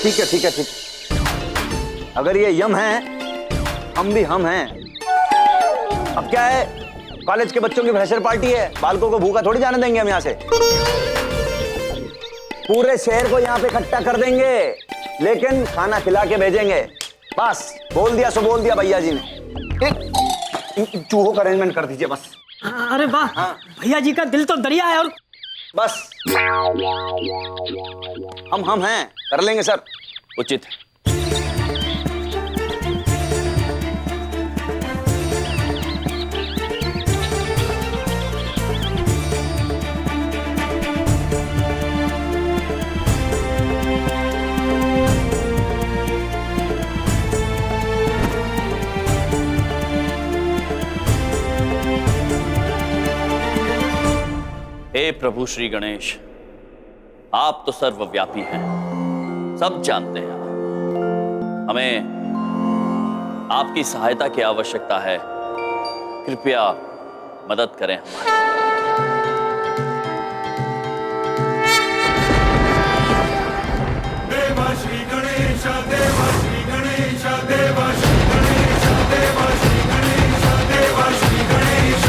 ठीक है ठीक है ठीक, अगर ये यम है हम भी हम हैं। अब क्या है, कॉलेज के बच्चों की फ्रेशर पार्टी है, बालकों को भूखा थोड़ी जाने देंगे हम यहाँ से। पूरे शहर को यहाँ पे इकट्ठा कर देंगे, लेकिन खाना खिला के भेजेंगे। बस बोल दिया सो बोल दिया भैया जी ने। चूहों का अरेंजमेंट कर दीजिए बस। अरे वाह, हाँ। भैया जी का दिल तो दरिया है। और बस हम हैं, कर लेंगे सर। उचित है। हे प्रभु श्री गणेश, आप तो सर्वव्यापी हैं, सब जानते हैं। हमें आपकी सहायता की आवश्यकता है, कृपया मदद करें हमारी। देवा श्री गणेश, देवा श्री गणेश, देवा श्री गणेश, देवा श्री गणेश, देवा श्री गणेश।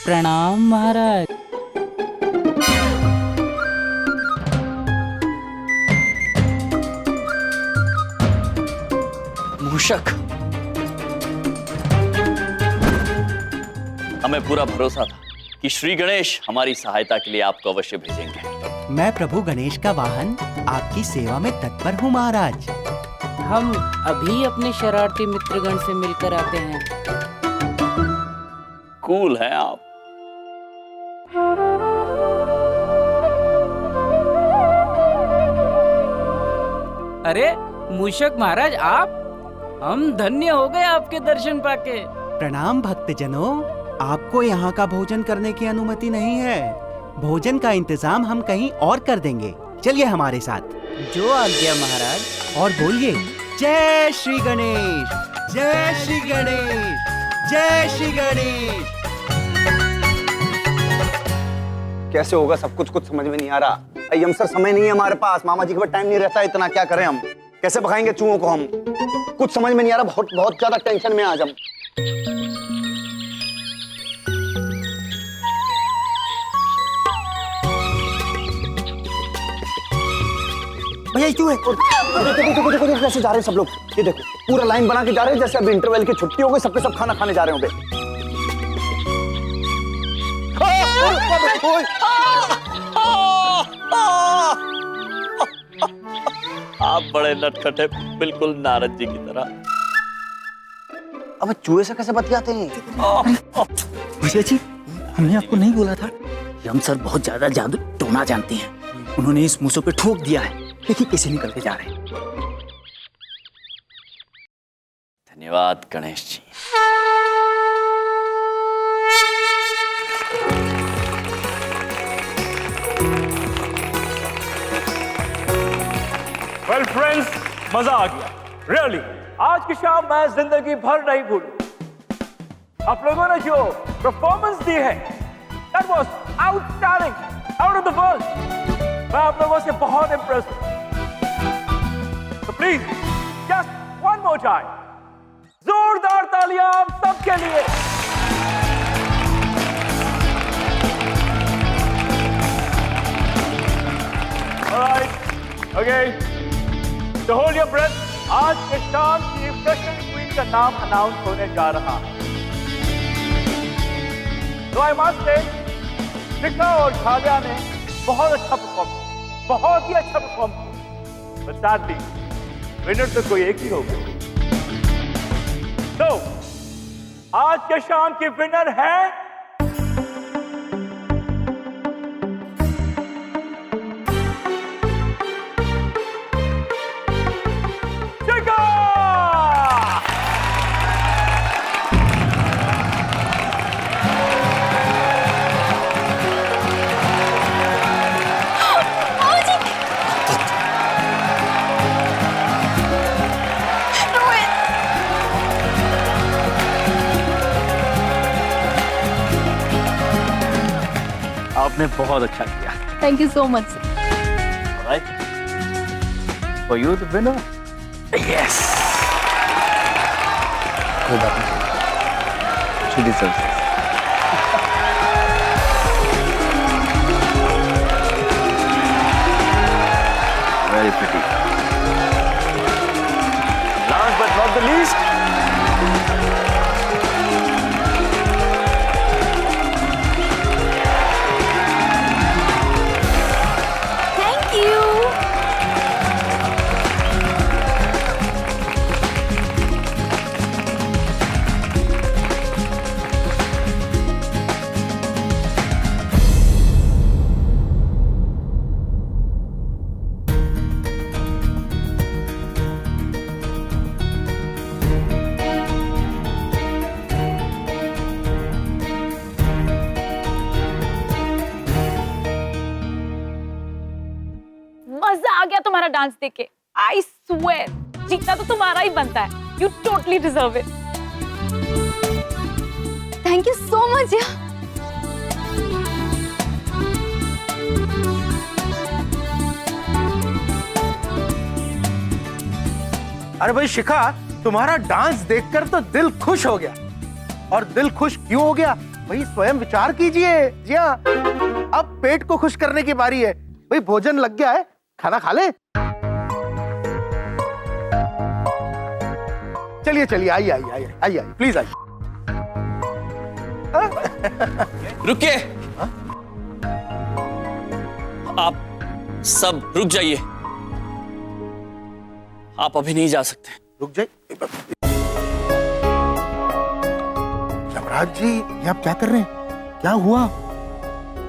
प्रणाम महाराज। मूषक, हमें पूरा भरोसा था कि श्री गणेश हमारी सहायता के लिए आपको अवश्य भेजेंगे। मैं प्रभु गणेश का वाहन आपकी सेवा में तत्पर हूँ महाराज। हम अभी अपने शरारती मित्रगण से मिलकर आते हैं। कूल हैं आप। अरे मूषक महाराज, आप, हम धन्य हो गए आपके दर्शन पाके। प्रणाम भक्तजनों, आपको यहाँ का भोजन करने की अनुमति नहीं है। भोजन का इंतजाम हम कहीं और कर देंगे, चलिए हमारे साथ। जो आज्ञा महाराज। और बोलिए जय श्री गणेश, जय श्री गणेश, जय श्री गणेश। कैसे होगा सब कुछ समझ में नहीं आ रहा। यम सर समय नहीं है हमारे पास, मामा जी के पास टाइम नहीं रहता इतना, क्या करें हम, कैसे भगाएंगे चूहों को हम, कुछ समझ में नहीं आ रहा। बहुत बहुत ज्यादा टेंशन में आज हम। भैया चूहे देखो कैसे जा रहे हैं सब लोग, ये देखो पूरा लाइन बना के जा रहे हैं, जैसे अभी इंटरवल की छुट्टी हो गई, सबके सब खाना खाने जा रहे होंगे। आप बड़े नटखट हैं, बिल्कुल नारद जी की तरह। अब चूहे से कैसे बतियाते हैं? भैया जी, हमने आपको नहीं बोला था, यम सर बहुत ज्यादा जादू टोना जानते हैं। उन्होंने इस मूसों पे ठोक दिया है, देखिए कैसे निकलते जा रहे हैं। धन्यवाद गणेश जी। वेल फ्रेंड्स, मजा आ गया रियली। आज की शाम मैं जिंदगी भर नहीं भूलूं। आप लोगों ने जो परफॉर्मेंस दी है, that was outstanding, out of the world. मैं आप लोगों से बहुत इंप्रेस हूं। तो please just one more time, जोरदार तालियां आप सबके लिए। ऑलराइट, ओके, तो होल्ड योर ब्रेथ। आज के शाम की फैशन क्वीन का नाम अनाउंस होने जा रहा है। तो आई मस्ट से, शिखा और छाया ने बहुत अच्छा परफॉर्म किया, बहुत ही अच्छा परफॉर्म किया। बट सैडली विनर तो कोई एक ही होगा। तो आज के शाम की विनर है शिखा। आपने बहुत अच्छा किया। Thank you so much. Right? For you the winner? Yes. कोई बात नहीं। She deserves it. Very pretty. Last but not the least. Thank you. मजा आ गया तुम्हारा डांस देख के। आई स्वेयर जीतना तो तुम्हारा ही बनता है। You totally deserve it. Thank you so much यार। अरे भाई शिखा, तुम्हारा डांस देखकर तो दिल खुश हो गया। और दिल खुश क्यों हो गया भाई, स्वयं विचार कीजिए। जी हाँ, अब पेट को खुश करने की बारी है। भाई भोजन लग गया है, खाना खा ले। चलिए चलिए, आइए आइए आइए आइए, प्लीज आइए। रुकिए। आप सब रुक जाइए। आप अभी नहीं जा सकते। रुक जाइए। यमराज जी, ये आप क्या कर रहे हैं? क्या हुआ?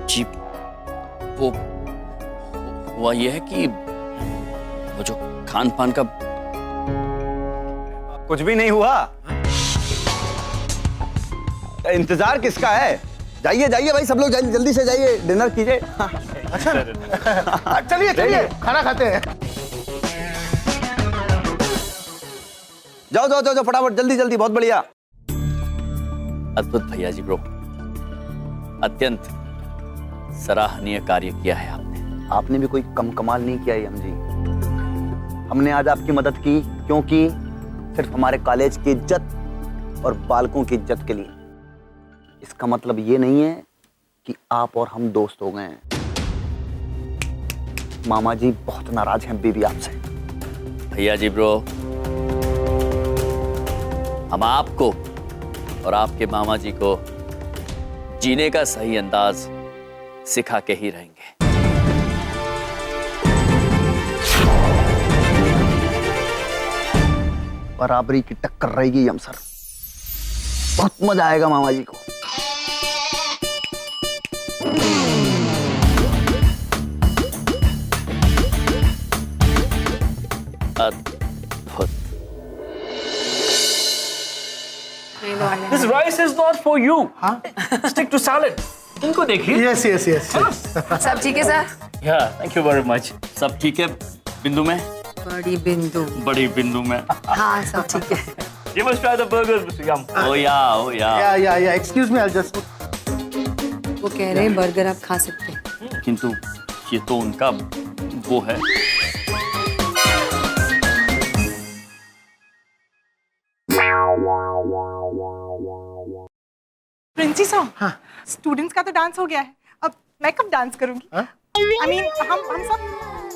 जी वो हुआ ये है कि वो जो खान पान का कुछ भी नहीं हुआ। इंतजार किसका है? जाइए जाइए भाई, सब लोग जल्दी से जाइए, डिनर कीजिए। अच्छा चलिए चलिए, खाना खाते हैं। जाओ जाओ जाओ फटाफट, जल्दी जल्दी, बहुत बढ़िया। अद्भुत भैया जी, ब्रो, अत्यंत सराहनीय कार्य किया है आपने। आपने भी कोई कम कमाल नहीं किया यम जी। हमने आज आपकी मदद की क्योंकि सिर्फ हमारे कॉलेज की इज्जत और बालकों की इज्जत के लिए। इसका मतलब ये नहीं है कि आप और हम दोस्त हो गए हैं। मामा जी बहुत नाराज हैं बीबी आपसे। भैया जी, ब्रो, हम आपको और आपके मामा जी को जीने का सही अंदाज सिखा के ही रहेंगे। बराबरी की टक्कर रहेगी यम सर, बहुत मजा आएगा मामा जी को। अद्भुत। This rice is not for you. Stick to salad. इनको देखिए। Yes yes yes. सब ठीक है sir? Yeah, thank you very much. सब ठीक है बिंदु में? बड़ी बिंदु में। हाँ सब ठीक है। You must try the burgers, Mr. Yum. Oh yeah, oh yeah. या एक्सक्यूज मी, आई जस्ट। वो कह रहे हैं बर्गर आप खा सकते हैं। किंतु ये तो उनका वो है। प्रिंसी सॉन्ग, हाँ, स्टूडेंट्स का तो डांस हो गया है, अब मैं कब डांस करूंगी? I mean, हम सब।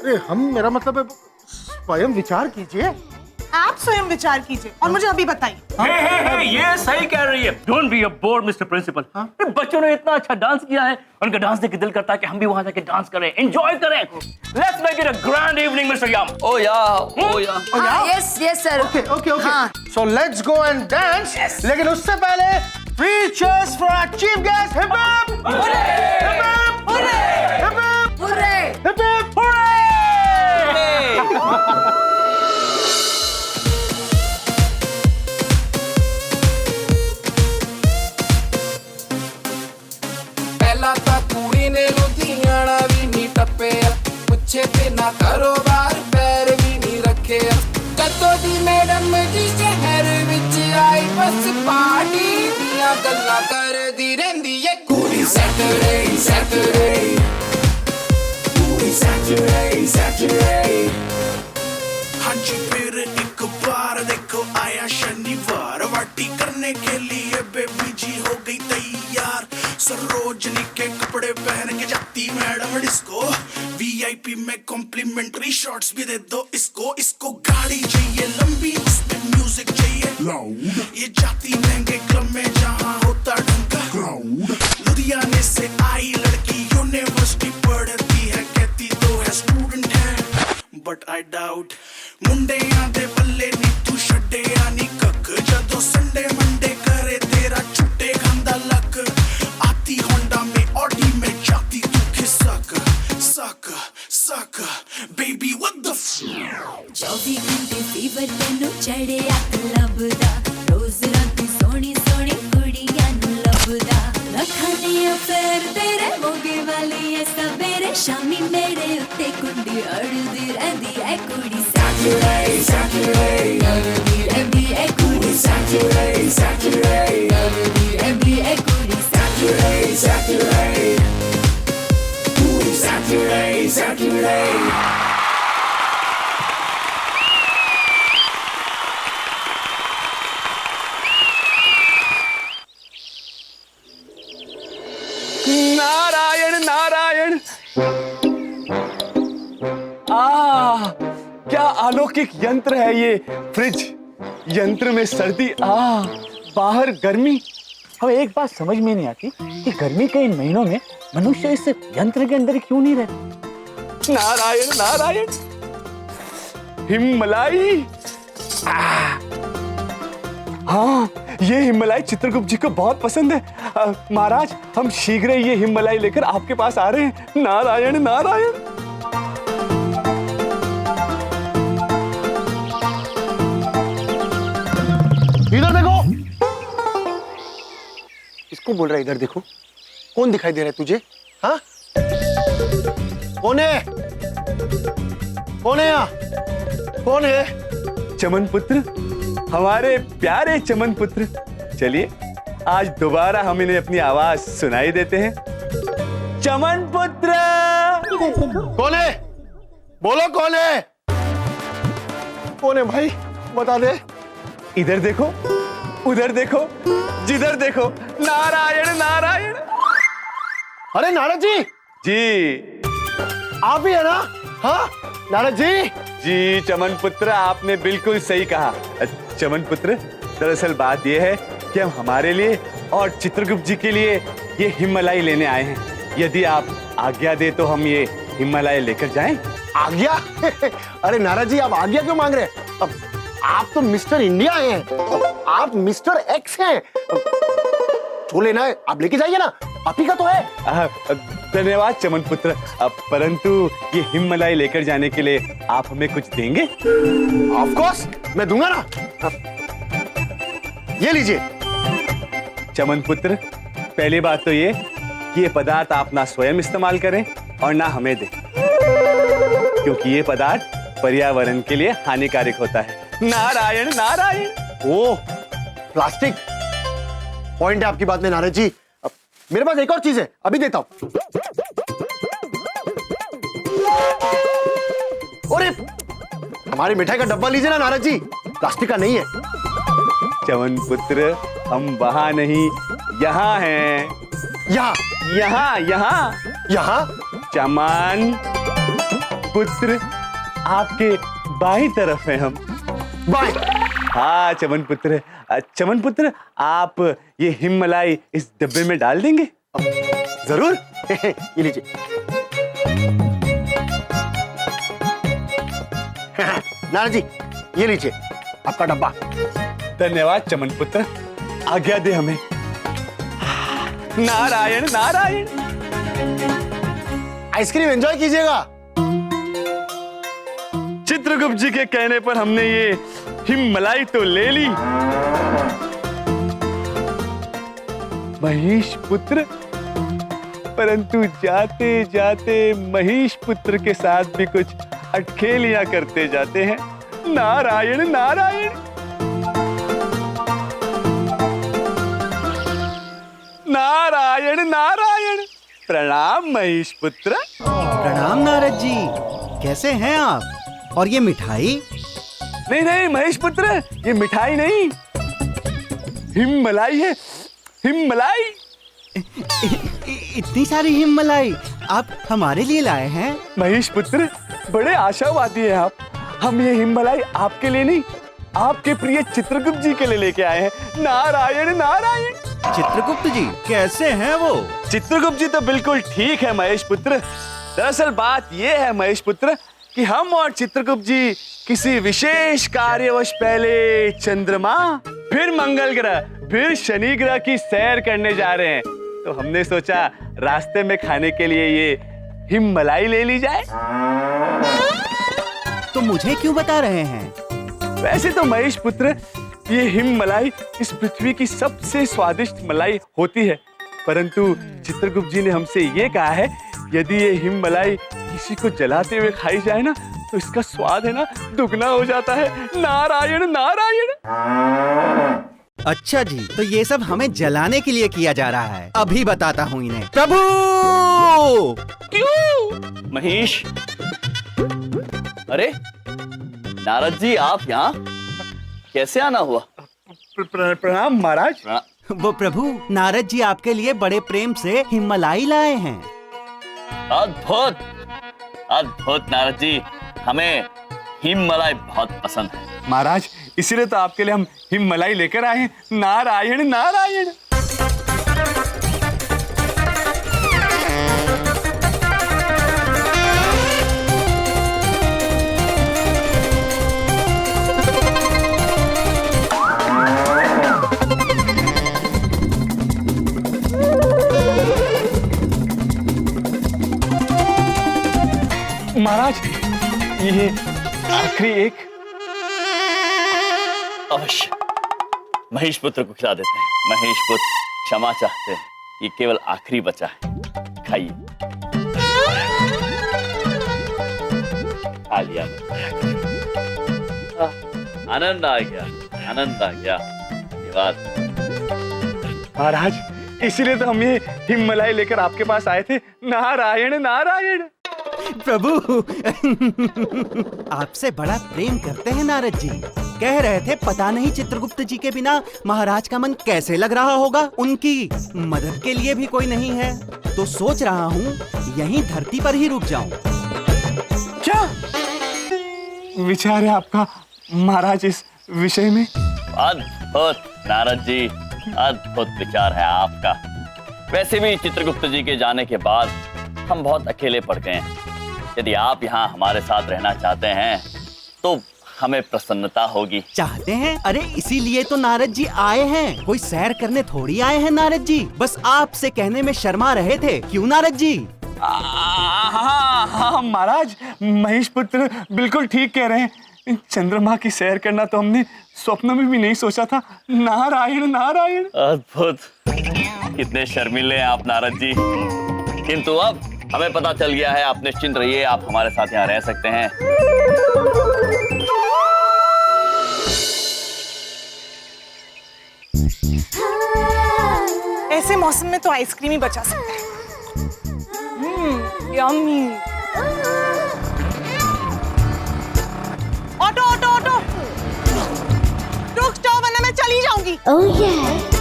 अरे हम, मेरा मतलब है, स्वयं विचार कीजिए। आप स्वयं विचार कीजिए और मुझे अभी बताइए। ये सही कह रही है। Don't be a bore mister principal. बच्चों ने इतना अच्छा डांस किया है, उनका डांस देख के दिल करता है कि हम भी वहां जाके डांस करें, एंजॉय करें। Let's make it a grand evening mister Yam. Oh yeah yes yes sir. Okay okay okay, so let's go and dance. लेकिन उससे पहले 3 cheers for our chief guest. Hip hop! Hooray! Hip hop! Hooray! Hip hop! Hooray! Hip hop! Hooray! ਪਹਿਲਾਂ ਤਾਂ ਕੁੜੀ ਨੇ ਲੁਧਿਆਣਾ ਵੀ ਨਹੀਂ ਟੱਪਿਆ, ਪੁੱਛੇ ਤੇ ਨਾ ਕਾਰੋਬਾਰ ਪੈਰ ਵੀ ਨਹੀਂ ਰੱਖਿਆ। ਕਦੋਂ ਦੀ ਮੈਡਮ ਜੀ ਸ਼ਹਿਰ ਵਿੱਚ ਆਈ, ਬਸ ਪਾਰਟੀ ਦੀਆਂ ਗੱਲਾਂ ਕਰਦੀ ਰਹਿੰਦੀ ਏ ਕੁੜੀ। ਸੈਟਰਡੇ ਸੈਟਰਡੇ ਕੁੜੀ, ਸੈਟਰਡੇ ਸੈਟਰਡੇ। ਹਾਂਜੀ फिर एक बार देखो आया शनिवार, पार्टी करने के लिए बेबी जी हो गई तैयार। सरोजनी के कपड़े पहन के जाती मैडम डिस्को, VIP में कॉम्प्लीमेंट्री शॉट्स भी दे दो इसको। इसको गाड़ी चाहिए लंबी, उसमें म्यूजिक चाहिए लाउड, ये जाती महंगे क्लब में जहाँ होता डंका क्राउड। लुधियाने से आई लड़की यूनिवर्सिटी पढ़ती है, कहती तो है स्टूडेंट है, बट आई डाउट। मुंडियां दे बल्ले नी तू छड्डिया नी कख, जदों संडे मंडे करे तेरा छुट्टे खांदा लक। आती होंडा में ऑडी में जाती तू खिसक सक सक बेबी व्हाट द 24 घंटे फीवर तेनू चढ़िया लभदा, रोज राती सोनी सोनी कुड़ियां नू लभदा। रखाने अफेयर तेरे मोगे वाली है सवेरे शामी मेरे उत्ते कुंडी अड़दी रहंदी है कुड़ी। Saturday Saturday अड़दी रहंदी है कुड़ी। Saturday Saturday अड़दी रहंदी है कुड़ी। Saturday Saturday कुड़ी। Saturday Saturday। नारायण नारायण। क्या अलौकिक यंत्र है ये फ्रिज। यंत्र में सर्दी, बाहर गर्मी। हमें एक बात समझ में नहीं आती कि गर्मी के इन महीनों में मनुष्य इस यंत्र के अंदर क्यों नहीं रहता। नारायण नारायण। हिमलाई। हाँ, ये हिमलाई चित्रगुप्त जी को बहुत पसंद है। महाराज, हम शीघ्र ये हिमलाई लेकर आपके पास आ रहे हैं। नारायण नारायण। इधर देखो। इसको बोल रहा है इधर देखो। कौन दिखाई दे रहा है तुझे? हाँ, कौन है? कौन है यहाँ? कौन है? चमन पुत्र, हमारे प्यारे चमन पुत्र। चलिए आज दोबारा हम इन्हें अपनी आवाज सुनाई देते हैं। चमन पुत्र। कौन है? बोलो कौन है? कौन है भाई, बता दे। इधर देखो, उधर देखो, जिधर देखो। नारायण नारायण। अरे नारद जी। जी आप ही है ना? हाँ नारद जी। जी चमन पुत्र, आपने बिल्कुल सही कहा। चमन पुत्र, दरअसल बात यह है कि हम हमारे लिए और चित्रगुप्त जी के लिए ये हिमलाई लेने आए हैं। यदि आप आज्ञा दे तो हम ये हिमलाई लेकर जाएं। आज्ञा? अरे नारद जी, आप आज्ञा क्यों मांग रहे हैं? अब आप तो मिस्टर इंडिया हैं, आप मिस्टर एक्स हैं। जो लेना है आप लेके जाइए ना, आप ही का तो है। धन्यवाद चमन पुत्र, परंतु ये हिमलाई लेकर जाने के लिए आप हमें कुछ देंगे? ऑफ कोर्स, मैं दूंगा ना। ये लीजिए। चमन पुत्र, पहली बात तो ये कि ये पदार्थ आप ना स्वयं इस्तेमाल करें और ना हमें दें, क्योंकि ये पदार्थ पर्यावरण के लिए हानिकारक होता है। नारायण नारायण। ओ, प्लास्टिक। पॉइंट है आपकी बात में नारद जी। मेरे पास एक और चीज है, अभी देता हूं। अरे हमारी मिठाई का डब्बा लीजिए ना नारद जी, प्लास्टिक का नहीं है। चमन पुत्र, हम वहां नहीं, यहाँ हैं। यहाँ यहाँ यहाँ यहाँ। चमन पुत्र, आपके बाई तरफ हैं हम। बाएं। हाँ चमन पुत्र, आप ये हिममलाई इस डब्बे में डाल देंगे? जरूर। ये लीजिए। नारद जी, ये लीजिए आपका डब्बा। धन्यवाद चमन पुत्र, आज्ञा दे हमें। नारायण नारायण। आइसक्रीम एंजॉय कीजिएगा। चित्रगुप्त जी के कहने पर हमने ये हिममलाई तो ले ली, महेश पुत्र, परंतु जाते जाते महेश पुत्र के साथ भी कुछ अटखेलियां करते जाते हैं। नारायण नारायण। नारायण नारायण। प्रणाम महेश पुत्र। प्रणाम नारद जी, कैसे हैं आप? और ये मिठाई? नहीं महेश पुत्र, ये मिठाई नहीं, हिममलाई है, हिममलाई। इतनी सारी हिममलाई आप हमारे लिए लाए हैं? महेश पुत्र, बड़े आशावादी हैं आप। हम ये हिममलाई आपके लिए नहीं, आपके प्रिय चित्रगुप्त जी के लिए लेके आए हैं। नारायण नारायण। चित्रगुप्त जी कैसे हैं वो? चित्रगुप्त जी तो बिल्कुल ठीक है महेश पुत्र। दरअसल बात ये है महेश पुत्र कि हम और चित्रगुप्त जी किसी विशेष कार्यवश पहले चंद्रमा, फिर मंगल ग्रह, फिर शनि ग्रह की सैर करने जा रहे हैं। तो हमने सोचा रास्ते में खाने के लिए ये हिममलाई ले ली जाए। तो मुझे क्यों बता रहे हैं? वैसे तो महेश पुत्र, ये हिममलाई इस पृथ्वी की सबसे स्वादिष्ट मलाई होती है, परंतु चित्रगुप्त जी ने हमसे ये कहा है यदि ये हिममलाई किसी को जलाते हुए खाई जाए ना तो इसका स्वाद है ना दुगना हो जाता है। नारायण नारायण। अच्छा जी, तो ये सब हमें जलाने के लिए किया जा रहा है। अभी बताता हूँ इन्हें। प्रभु! क्यों? महेश, अरे नारद जी, आप यहाँ कैसे आना हुआ? प्रणाम महाराज। वो प्रभु, नारद जी आपके लिए बड़े प्रेम से हिममलाई लाए हैं। अद्भुत अद्भुत नारद जी, हमें हिममलाई बहुत पसंद है। महाराज, इसीलिए तो आपके लिए हम हिममलाई लेकर आए हैं। नारायण नारायण। महाराज, ये आखिरी एक। अवश्य महेश पुत्र को खिला देते हैं। महेश पुत्र क्षमा चाहते हैं, ये केवल आखिरी बचा है, खाइए। खा लिया। आनंद आ गया, आनंद आ गया। धन्यवाद महाराज, इसीलिए तो हम ये हिममलाई लेकर आपके पास आए थे। नारायण नारायण। प्रभु, आपसे बड़ा प्रेम करते हैं नारद जी। कह रहे थे पता नहीं चित्रगुप्त जी के बिना महाराज का मन कैसे लग रहा होगा। उनकी मदद के लिए भी कोई नहीं है, तो सोच रहा हूँ यहीं धरती पर ही रुक जाऊं। क्या विचार है आपका महाराज इस विषय में? अद्भुत नारद जी, अद्भुत विचार है आपका। वैसे भी चित्रगुप्त जी के जाने के बाद हम बहुत अकेले पड़ गए हैं। यदि आप यहाँ हमारे साथ रहना चाहते हैं तो हमें प्रसन्नता होगी। चाहते हैं? अरे इसीलिए तो नारद जी आए हैं, कोई सैर करने थोड़ी आए हैं नारद जी। बस आपसे कहने में शर्मा रहे थे, क्यों नारद जी? हाँ महाराज, महेश पुत्र बिल्कुल ठीक कह रहे हैं। चंद्रमा की सैर करना तो हमने स्वप्न में भी नहीं सोचा था। नारायण नारायण। अद्भुत, कितने शर्मीले हैं आप नारद जी। किंतु अब हमें पता चल गया है, आप निश्चिंत रहिए, आप हमारे साथ यहाँ रह सकते हैं। ऐसे मौसम में तो आइसक्रीम ही बचा सकते हैं। यम्मी। ऑटो ऑटो ऑटो, रुक जाओ वरना मैं चली जाऊंगी। Oh yeah.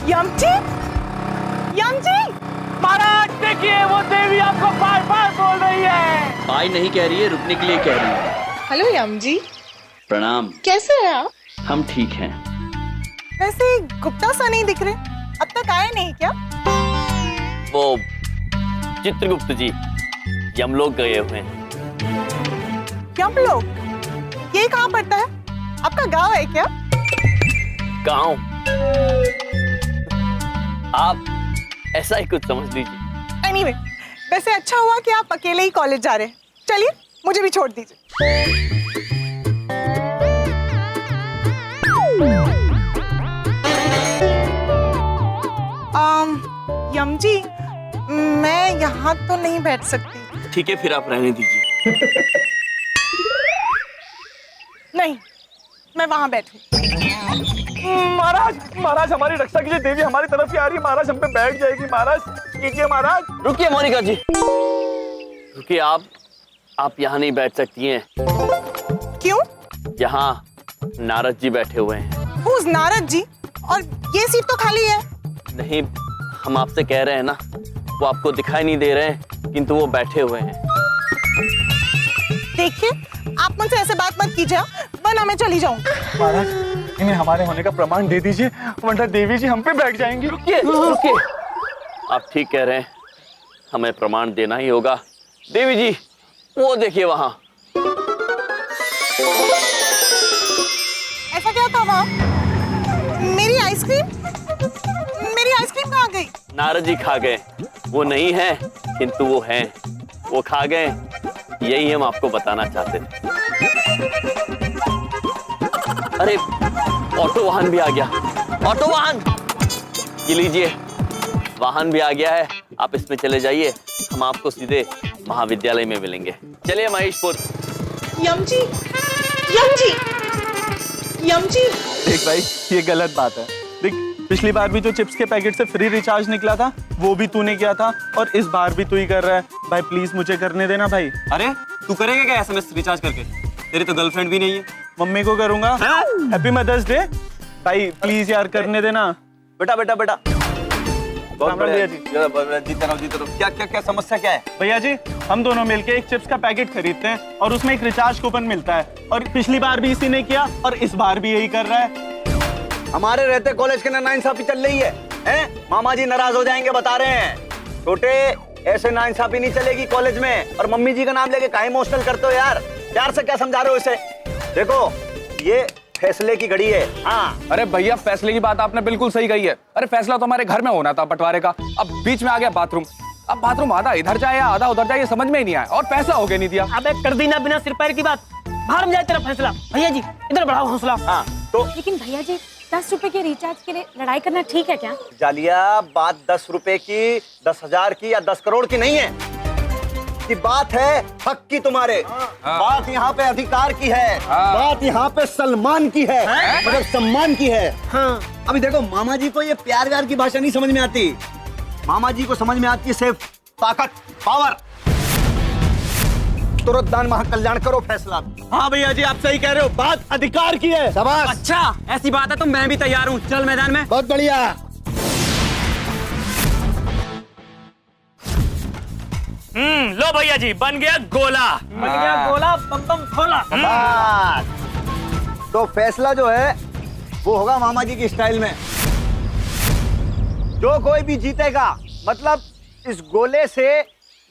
यमची, यमची। महाराज देखिए, वो देवी आप बाय नहीं कह रही है, रुकने के लिए कह रही है। हेलो यम जी, प्रणाम। कैसे हैं आप? हम ठीक हैं। वैसे गुप्ता सा नहीं दिख रहे, अब तक आए नहीं क्या? वो चित्रगुप्त जी यमलोक गए हुए हैं। यमलोक? ये कहाँ पड़ता है? आपका गांव है क्या? गांव? आप ऐसा ही कुछ समझ लीजिए। एनीवे, वैसे अच्छा हुआ कि आप अकेले ही कॉलेज जा रहे हैं। चलिए मुझे भी छोड़ दीजिए। यम जी, मैं यहाँ तो नहीं बैठ सकती। ठीक है, फिर आप रहने दीजिए। नहीं, मैं वहाँ बैठूं। महाराज, महाराज हमारी रक्षा कीजिए, देवी हमारी तरफ ही आ रही है, महाराज हम पे बैठ जाएगी। महाराज कीजिए महाराज। रुकिए मोनिका जी, रुकिए। आप यहाँ नहीं बैठ सकती हैं। क्यों? यहाँ नारद जी बैठे हुए हैं। Who's नारद जी? और ये सीट तो खाली है। नहीं, हम आपसे कह रहे हैं ना, वो आपको दिखाई नहीं दे रहे हैं, किंतु वो बैठे हुए हैं। देखिए, आप मुझसे ऐसे बात मत कीजिए, वरना मैं चली जाऊँ। महाराज, इन्हें हमारे होने का प्रमाण दे दीजिए, वरना देवी जी हम पे बैठ जाएंगी। रुकिए रुकिए, आप ठीक कह रहे हैं, हमें प्रमाण देना ही होगा। देवी जी, वो देखिए वहां। ऐसा क्या था वहाँ? मेरी आइसक्रीम कहाँ गई? नारद जी खा गए। वो नहीं है, किंतु वो हैं। वो खा गए, यही हम आपको बताना चाहते थे। अरे, ऑटो वाहन भी आ गया। ऑटो वाहन, ये लीजिए, वाहन भी आ गया है। आप इसमें चले जाइए, हम आपको सीधे महाविद्यालय में मिलेंगे। चलिए महेशपुर। यम जी, यम जी, यम जी। देख भाई, ये गलत बात है। देख, पिछली बार भी जो चिप्स के पैकेट से फ्री रिचार्ज निकला था, वो भी तूने किया था, और इस बार भी तू ही कर रहा है। भाई प्लीज मुझे करने देना भाई। अरे तू करेगा क्या SMS रिचार्ज करके? तेरी तो गर्लफ्रेंड भी नहीं है। मम्मी को करूंगा। Happy mother's day. भाई प्लीज यार करने देना। बेटा बेटा बेटा, बहुत बढ़िया जी। जीते रहो। क्या समस्या क्या है? भैया जी, हम दोनों मिलके एक चिप्स का पैकेट खरीदते हैं और उसमें एक रिचार्ज कूपन मिलता है, और पिछली बार भी इसी ने किया और इस बार भी यही कर रहा है। हमारे रहते कॉलेज के नाइंसाफी चल रही है, हैं? मामा जी नाराज हो जाएंगे, बता रहे हैं। छोटे, ऐसे नाइंसाफी नहीं चलेगी कॉलेज में। और मम्मी जी का नाम लेके काहे इमोशनल करते हो यार? प्यार से क्या समझा रहे हो इसे? देखो, ये फैसले की घड़ी है। हाँ। अरे भैया, फैसले की बात आपने बिल्कुल सही कही है। अरे फैसला तो हमारे घर में होना था बंटवारे का, अब बीच में आ गया बाथरूम। अब बाथरूम आधा इधर जाए या आधा उधर जाए, समझ में ही नहीं आया, और फैसला हो गया नहीं दिया। अबे कर दी ना बिना सिर पैर की बात, बाहर में जाए तेरा फैसला। भैया जी इधर बढ़ाओ हौसला। हाँ, तो लेकिन भैया जी, 10 रुपए के रिचार्ज के लिए लड़ाई करना ठीक है क्या? जालिया, बात 10 रुपए की, 10,000 की या 10 करोड़ की नहीं है। की बात है हक की तुम्हारे। बात यहाँ पे अधिकार की है। बात यहाँ पे सलमान की है, मतलब सम्मान की है। अभी देखो, मामा जी को ये प्यार व्यार की भाषा नहीं समझ में आती। मामा जी को समझ में आती है सिर्फ ताकत, पावर। तुरंत दान महाकल्याण करो फैसला। हाँ भैया जी, आप सही कह रहे हो, बात अधिकार की है। शाबाश। अच्छा ऐसी बात है तो मैं भी तैयार हूँ, चल मैदान में। बहुत बढ़िया। लो भैया जी, बन गया गोला। बन गया गोला, बम बम खोला। तो फैसला जो है वो होगा मामा जी की स्टाइल में। जो कोई भी जीतेगा, मतलब इस गोले से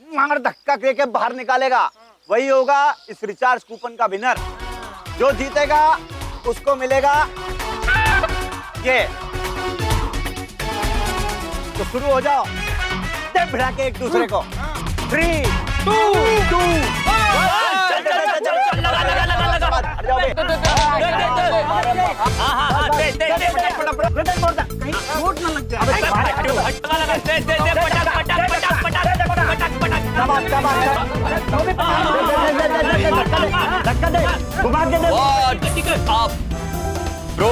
मार धक्का देके बाहर निकालेगा, वही होगा इस रिचार्ज कूपन का विनर। जो जीतेगा उसको मिलेगा ये। तो शुरू हो जाओ, स्टेप भिड़ा के एक दूसरे को। 3, 2, 1। आप ब्रो,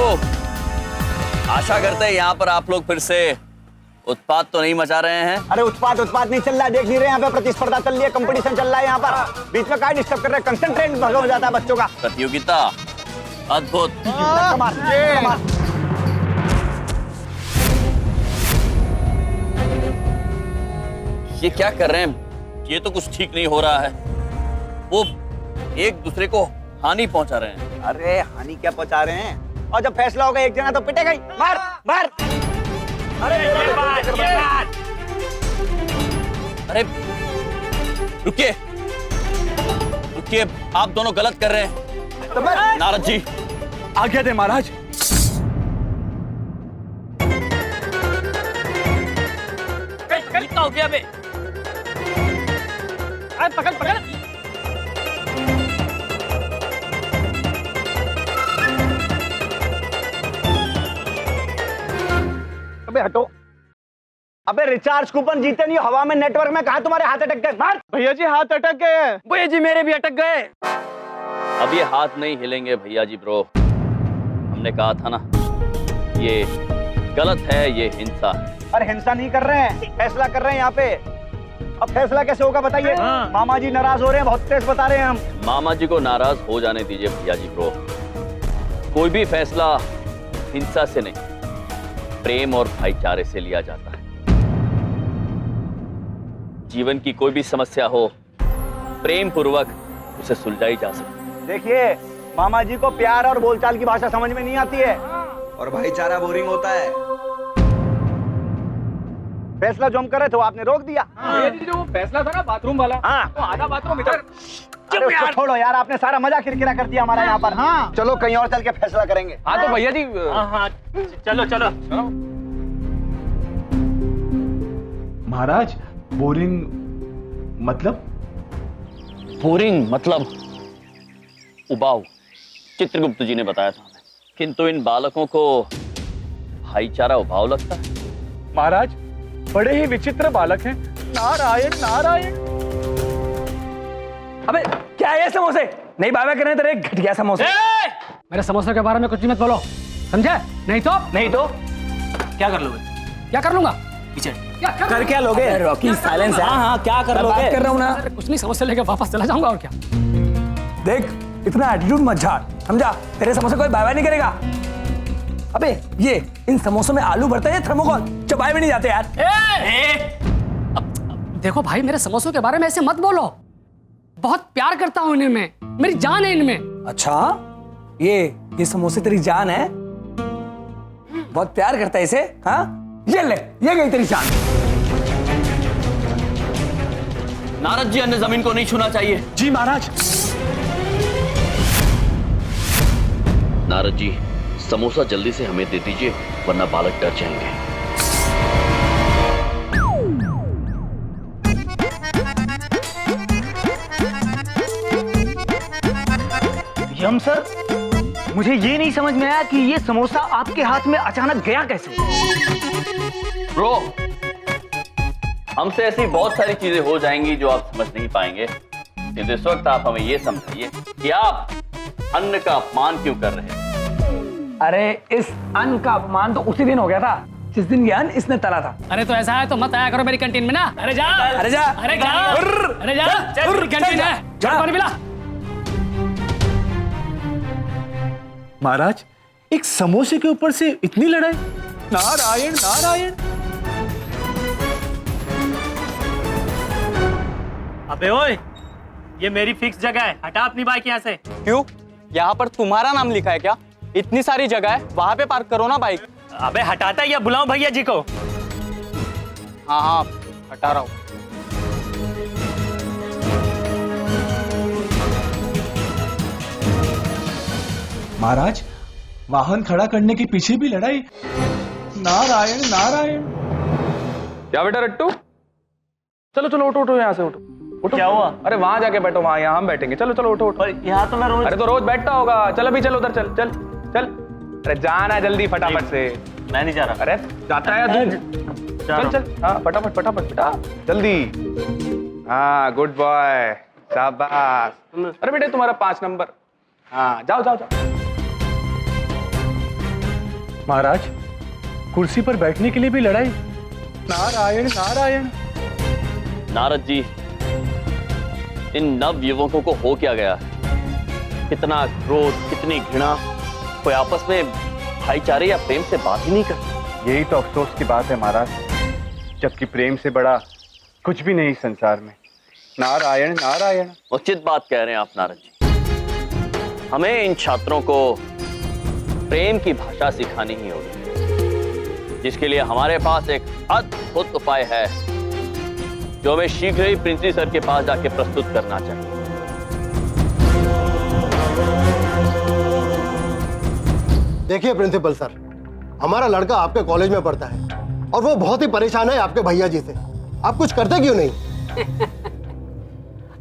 आशा करते हैं यहाँ पर आप लोग फिर से उत्पाद तो नहीं मचा रहे हैं? अरे उत्पाद नहीं चल रहा है, देख नहीं रहे? यहाँ पे प्रतिस्पर्धा चल रही है, कंपटीशन चल रहा है। यहाँ पर बीच में क्या डिस्टर्ब कर रहे हैं? कंसंट्रेट भंग हो जाता है बच्चों का। प्रतियोगिता अद्भुत। ये क्या कर रहे हैं? ये तो कुछ ठीक नहीं हो रहा है। वो एक दूसरे को हानि पहुंचा रहे हैं। अरे हानि क्या पहुंचा रहे हैं? और जब फैसला होगा एक जना तो पिटेगा ही। मार मार। अरे ये बात। अरे रुकिए रुकिए, आप दोनों गलत कर रहे हैं। नारद जी आज्ञा दे महाराज। कितना हो गया बे? पकड़ पकड़। अबे हटो। अबे रिचार्ज कूपन जीते नहीं, हवा में नेटवर्क में, कहा तुम्हारे हाथ अटक गए? मार। भैया जी हाथ अटक गए हैं। भैया जी मेरे भी अटक गए। अब ये हाथ नहीं हिलेंगे भैया जी ब्रो। हमने कहा था ना, ये गलत है, ये हिंसा है। अरे हिंसा नहीं कर रहे हैं, फैसला कर रहे हैं यहाँ पे। अब फैसला कैसे होगा बताइए? मामा जी नाराज हो रहे हैं, बहुत तेज बता रहे हैं हम। मामा जी को नाराज हो जाने दीजिए भैया जी ब्रो। कोई भी फैसला हिंसा से नहीं, प्रेम और भाईचारे से लिया जाता है। जीवन की कोई भी समस्या हो, प्रेम पूर्वक उसे सुलझाई जा सकती। देखिए मामा जी को प्यार और बोलचाल की भाषा समझ में नहीं आती है, और भाईचारा बोरिंग होता है। फैसला जो हम कर रहे थे वो आपने रोक दिया। जो वो फैसला था ना बाथरूम वाला, हाँ। तो आधा बाथरूम इधर। अरे उसको छोड़ो यार, आपने सारा मजा किरकिरा कर दिया हमारा यहाँ पर। हाँ। चलो कहीं और चल के फैसला करेंगे। हाँ तो भैया जी। हाँ चलो चलो। महाराज बोरिंग मतलब? बोरिंग मतलब उबाऊ। चित्रगुप्त जी ने बताया था हमें, किंतु इन बालकों को भाईचारा उबाऊ लगता है। महाराज बड़े ही विचित्र बालक हैं। नारायण नारायण। अबे क्या है ये समोसे? नहीं बाबा कर रहे तेरे घटिया समोसे। मेरे समोसे के बारे में कुछ मत बोलो, समझे? नहीं तो क्या कर लोगे? क्या कर लूंगा? पीछे कर क्या लोगे? रॉकी साइलेंस है। हाँ क्या कर लोगे? बात कर रहा हूँ ना। कुछ नहीं, समोसे लेके वापस चला जाऊंगा और क्या। देख इतना एटीट्यूड मत झाड़, समझा? तेरे समोसे कोई बाय बाय नहीं करेगा। अबे ये इन समोसों में आलू भरते हैं, थर्मोकोल चबाए भी नहीं जाते यार। देखो भाई, मेरे समोसों के बारे में ऐसे मत बोलो। बहुत प्यार करता हूँ इनमें, मेरी जान है इनमें। अच्छा ये समोसे तेरी जान है? बहुत प्यार करता है इसे? हाँ ये ले, ये गई तेरी जान। नारद जी अन्य जमीन को नहीं छूना चाहिए। जी महाराज। नारद जी समोसा जल्दी से हमें दे दीजिए, वरना बालक डर जाएंगे। यम सर, मुझे ये नहीं समझ में आया कि ये समोसा आपके हाथ में अचानक गया कैसे? ब्रो, हमसे ऐसी बहुत सारी चीजें हो जाएंगी जो आप समझ नहीं पाएंगे, किंतु इस वक्त आप हमें ये समझाइए कि आप अन्न का अपमान क्यों कर रहे हैं? अरे इस अन्न का अपमान तो उसी दिन हो गया था जिस दिन ये अन्न इसने तला था। अरे तो ऐसा है तो मत आया करो मेरी कैंटीन में ना। अरे जा अरे जा अरे जा अरे जा, कैंटीन है, जा पानी पिला। महाराज एक समोसे के ऊपर से इतनी लड़ाई? नारायण नारायण। अबे ओए, ये मेरी फिक्स जगह है, हटा अपनी बाइक यहाँ से। क्यों? यहाँ पर तुम्हारा नाम लिखा है क्या? इतनी सारी जगह है, वहां पे पार्क करो ना बाइक। अबे हटाता है या बुलाऊं भैया जी को? हाँ हाँ हटा रहा हूँ। महाराज वाहन खड़ा करने के पीछे भी लड़ाई? नारायण नारायण। क्या बेटा रट्टू? चलो चलो उठो उठो, यहाँ से उठो उठो। क्या हुआ? अरे वहां जाके बैठो, वहां यहाँ हम बैठेंगे। चलो चलो उठो उठो। यहाँ तो मैं रोज। अरे तो रोज बैठता होगा। चल अभी चल उधर, चल चल चल। अरे जाना जल्दी फटाफट से। मैं नहीं जा रहा। अरे जाता है तू? चल चल, हाँ फटाफट फटाफट बेटा जल्दी। हाँ गुड बॉय, शाबाश। अरे बेटे तुम्हारा 5 नंबर। हाँ जाओ जाओ जाओ। महाराज कुर्सी पर बैठने के लिए भी लड़ाई? नारायण नारायण। नारद जी, इन नव युवकों को हो क्या गया? कितना क्रोध, कितनी घृणा, कोई आपस में भाईचारे या प्रेम से बात ही नहीं करता। यही तो अफसोस की बात है महाराज, जबकि प्रेम से बड़ा कुछ भी नहीं संसार में। नारायण नारायण। उचित बात कह रहे हैं आप नारद जी। हमें इन छात्रों को प्रेम की भाषा सिखानी ही होगी, जिसके लिए हमारे पास एक अद्भुत उपाय है जो हमें शीघ्र ही प्रिंसी सर के पास जाके प्रस्तुत करना चाहिए। देखिए प्रिंसिपल सर, हमारा लड़का आपके कॉलेज में पढ़ता है और वो बहुत ही परेशान है आपके भैया जी से। आप कुछ करते क्यों नहीं?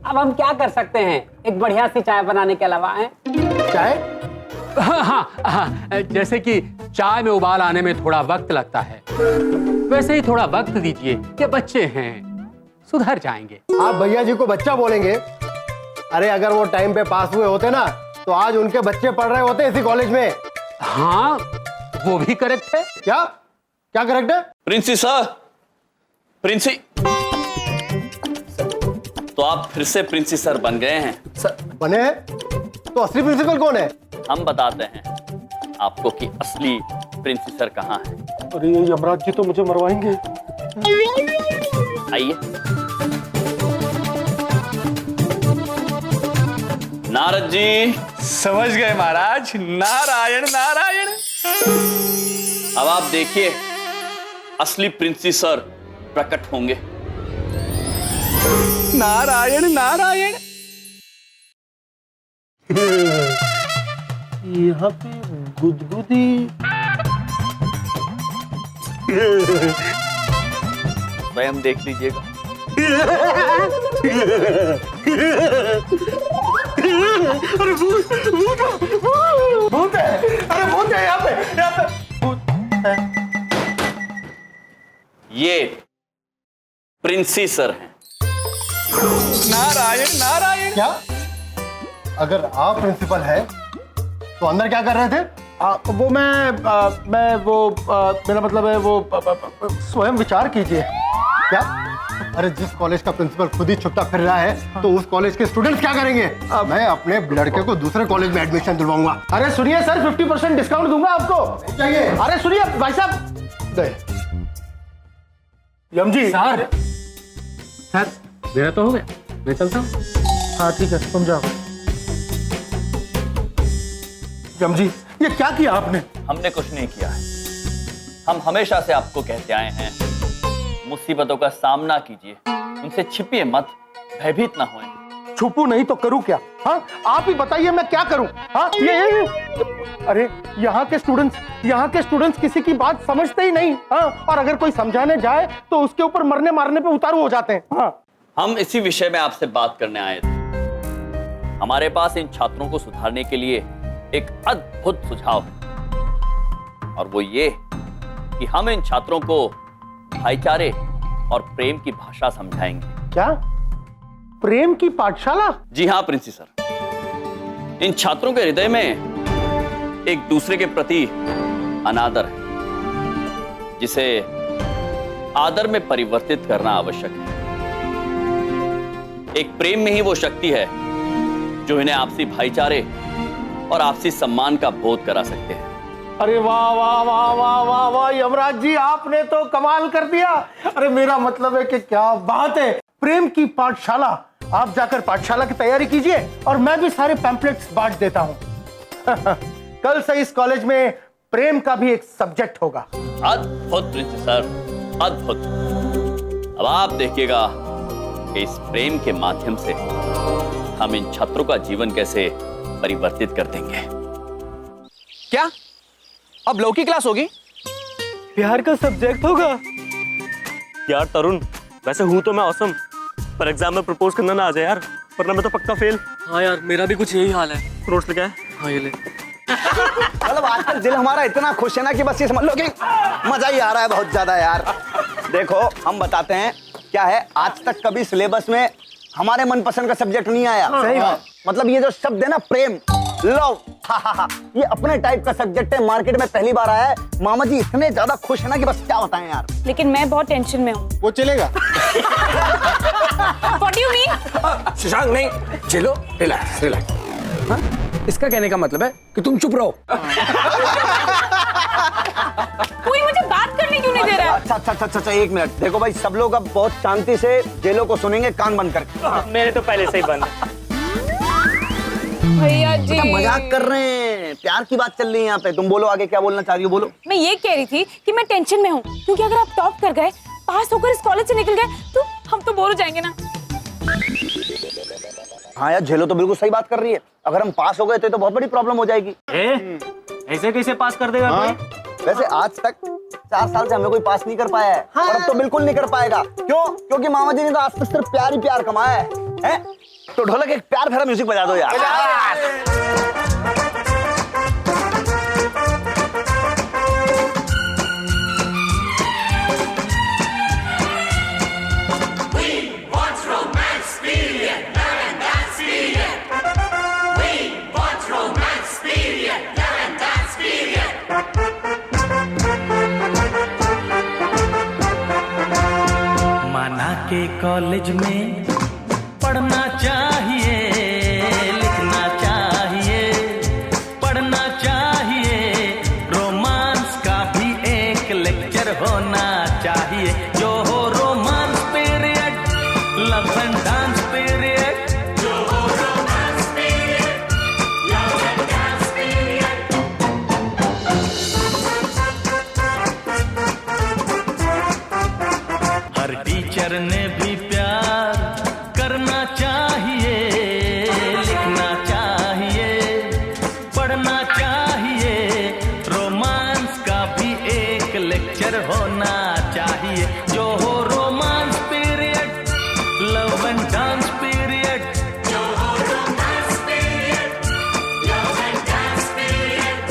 अब हम क्या कर सकते हैं एक बढ़िया सी चाय बनाने के अलावा है? चाय? हाँ, जैसे कि चाय में उबाल आने में थोड़ा वक्त लगता है, वैसे ही थोड़ा वक्त दीजिए। ये बच्चे हैं, सुधर जाएंगे। आप भैया जी को बच्चा बोलेंगे? अरे अगर वो टाइम पे पास हुए होते ना तो आज उनके बच्चे पढ़ रहे होते इसी कॉलेज में। हाँ, वो भी करेक्ट है। क्या क्या करेक्ट है? प्रिंसी सर, प्रिंसी, तो आप फिर से प्रिंसी सर बन गए हैं। सर बने हैं? तो असली प्रिंसिपल कौन है? हम बताते हैं आपको कि असली प्रिंसी सर कहाँ है। अरे ये यमराज जी तो मुझे मरवाएंगे। आइए। नारद जी। समझ गए महाराज। नारायण नारायण। अब आप देखिए असली प्रिंसी सर प्रकट होंगे। नारायण नारायण। यहाँ पे गुदगुदी। स्वयं देख लीजिएगा। अरे भूत है। अरे भूत है यहाँ पे भूत है। ये प्रिंसी सर हैं। नारायण नारायण। क्या? अगर आप प्रिंसिपल है तो अंदर क्या कर रहे थे? वो मेरा मतलब है वो स्वयं विचार कीजिए। क्या? अरे जिस कॉलेज का प्रिंसिपल खुद ही छुपता फिर रहा है तो उस कॉलेज के स्टूडेंट्स क्या करेंगे? मैं अपने लड़के को दूसरे कॉलेज में एडमिशन दिलवाऊंगा। अरे सुनिए सर, 50% डिस्काउंट दूंगा आपको। चाहिए? अरे सुनिए भाई साहब। यम जी। सर मेरा तो हो गया, मैं चलता हूँ। हाँ ठीक है, तुम जाओ। यम जी, ये क्या किया आपने? हमने कुछ नहीं किया है। हम हमेशा से आपको कहते आए हैं, मुसीबतों का सामना कीजिए, उनसे छिपिए मत, भयभीत ना होएं। छुपू नहीं तो करूं क्या? हाँ आप ही बताइए मैं क्या करूं? हाँ ये अरे यहाँ के स्टूडेंट्स किसी की बात समझते ही नहीं। हाँ, और अगर कोई समझाने जाए तो उसके ऊपर मरने मारने पे उतारू हो जाते हैं। हाँ, हम इसी विषय में आपसे बात करने आए थे। हमारे पास इन छात्रों को सुधारने के लिए एक अद्भुत सुझाव है, और वो ये कि हम इन छात्रों को भाईचारे और प्रेम की भाषा समझाएंगे। क्या? प्रेम की पाठशाला? जी हाँ प्रिंसी सर, इन छात्रों के हृदय में एक दूसरे के प्रति अनादर है, जिसे आदर में परिवर्तित करना आवश्यक है। एक प्रेम में ही वो शक्ति है जो इन्हें आपसी भाईचारे और आपसी सम्मान का बोध करा सकते हैं। अरे वाह वाह वाह वाह वाह वाह यमराज जी, आपने तो कमाल कर दिया। अरे मेरा मतलब है कि क्या बात है, प्रेम की पाठशाला। आप जाकर पाठशाला की तैयारी कीजिए और मैं भी सारे पैम्पलेट्स बांट देता हूँ। कल से इस कॉलेज में प्रेम का भी एक सब्जेक्ट होगा। अद्भुत प्रिंसी सर, अद्भुत। अब आप देखिएगा कि इस प्रेम के माध्यम से हम इन छात्रों का जीवन कैसे परिवर्तित कर देंगे। क्या अब लौ की क्लास होगी? प्यार का सब्जेक्ट होगा? यार तरुण, वैसे हूं तो मैं औसम, पर एग्जाम में प्रपोज करना ना आ जाए यार, वरना मैं तो पक्का फेल। हाँ यार, मेरा भी कुछ यही हाल है। नोट्स लेके आए? हाँ ये ले। मतलब आजकल दिल हमारा इतना खुश है ना कि बस ये समझ लो कि मजा ही आ रहा है बहुत ज्यादा यार। देखो हम बताते हैं क्या है, आज तक कभी सिलेबस में हमारे मनपसंद का सब्जेक्ट नहीं आया। सही बात। मतलब ये जो शब्द है ना प्रेम, लव, ये अपने टाइप का सब्जेक्ट है, मार्केट में पहली बार आया है। मामा जी इतने ज्यादा खुश है ना कि बस क्या बताएं यार। लेकिन मैं बहुत टेंशन में हूँ। वो चलेगा? What do you mean? Shashank नहीं, चलो रिलैक्स रिलैक्स। हाँ? इसका कहने का मतलब है कि तुम चुप रहो। कोई मुझे बात करने करने क्यों नहीं दे रहा है? अच्छा, एक मिनट। देखो भाई, सब लोग अब बहुत शांति से जेलों को सुनेंगे, कान बंद करके। मेरे तो पहले से ही बंद। भैया जी, मजाक कर रहे हैं, प्यार की बात चल रही है यहाँ पे। तुम बोलो आगे, क्या बोलना चाह रही हो, बोलो। मैं ये कह रही थी कि मैं टेंशन में हूँ, क्योंकि अगर आप टॉप कर गए, पास होकर इस कॉलेज से निकल गए, तो हम तो बोर हो जाएंगे ना। हाँ यार, झेलो तो बिल्कुल सही बात कर रही है। अगर हम पास हो गए तो बहुत बड़ी प्रॉब्लम हो जाएगी। ऐसे कैसे पास कर देगा कोई? वैसे आज तक 4 साल से हमें कोई पास नहीं कर पाया है, और अब तो बिल्कुल नहीं कर पाएगा। क्यों? क्योंकि मामा जी ने तो आज तक सिर्फ प्यार ही प्यार कमाया है? तो ढोलक एक प्यार भरा म्यूजिक बजा दो यार। माना के कॉलेज में पढ़ना चाहिए, लिखना चाहिए, पढ़ना चाहिए, रोमांस का भी एक लेक्चर होना चाहिए, जो हो romance period, love and dance period, जो हो romance period, love and dance period. Her teacher ने भी प्यार करना चाहिए, लिखना चाहिए, पढ़ना चाहिए, रोमांस का भी एक लेक्चर होना चाहिए, जो हो romance period, love and dance period, जो हो romance period, love and dance period.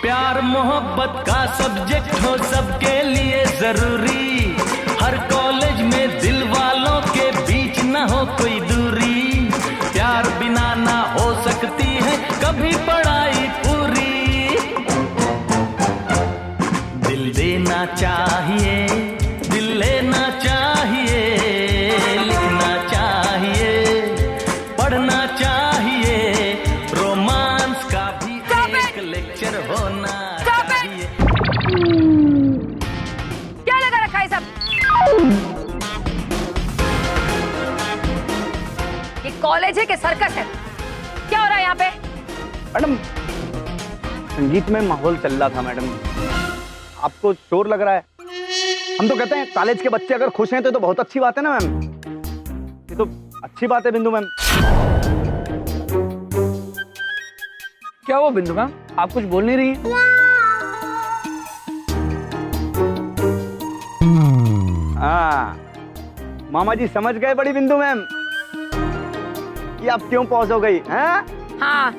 प्यार मोहब्बत का सब्जेक्ट हो सबके लिए जरूरी, हर कॉलेज में दिल वालों के बीच न हो कोई दूरी, प्यार बिना ना हो सकती है कभी पढ़ाई पूरी, दिल देना चाहिए, दिल लेना चाहिए, लिखना चाहिए, पढ़ना चाहिए, रोमांस का भी एक लेक्चर होना चाहिए। क्या लगा रखा है सब? ये कॉलेज है कि सर्कस है? क्या हो रहा है यहाँ पे? मैडम, संगीत में माहौल चल रहा था मैडम। आपको शोर लग रहा है? हम तो कहते हैं कॉलेज के बच्चे अगर खुश हैं तो बहुत अच्छी बात है ना मैम। ये तो अच्छी बात है बिंदु मैम। क्या हुआ बिंदु मैम, आप कुछ बोल नहीं रही हैं? हाँ, मामा जी समझ गए बड़ी बिंदु मैम कि आप क्यों पॉज हो गई हैं? हाँ,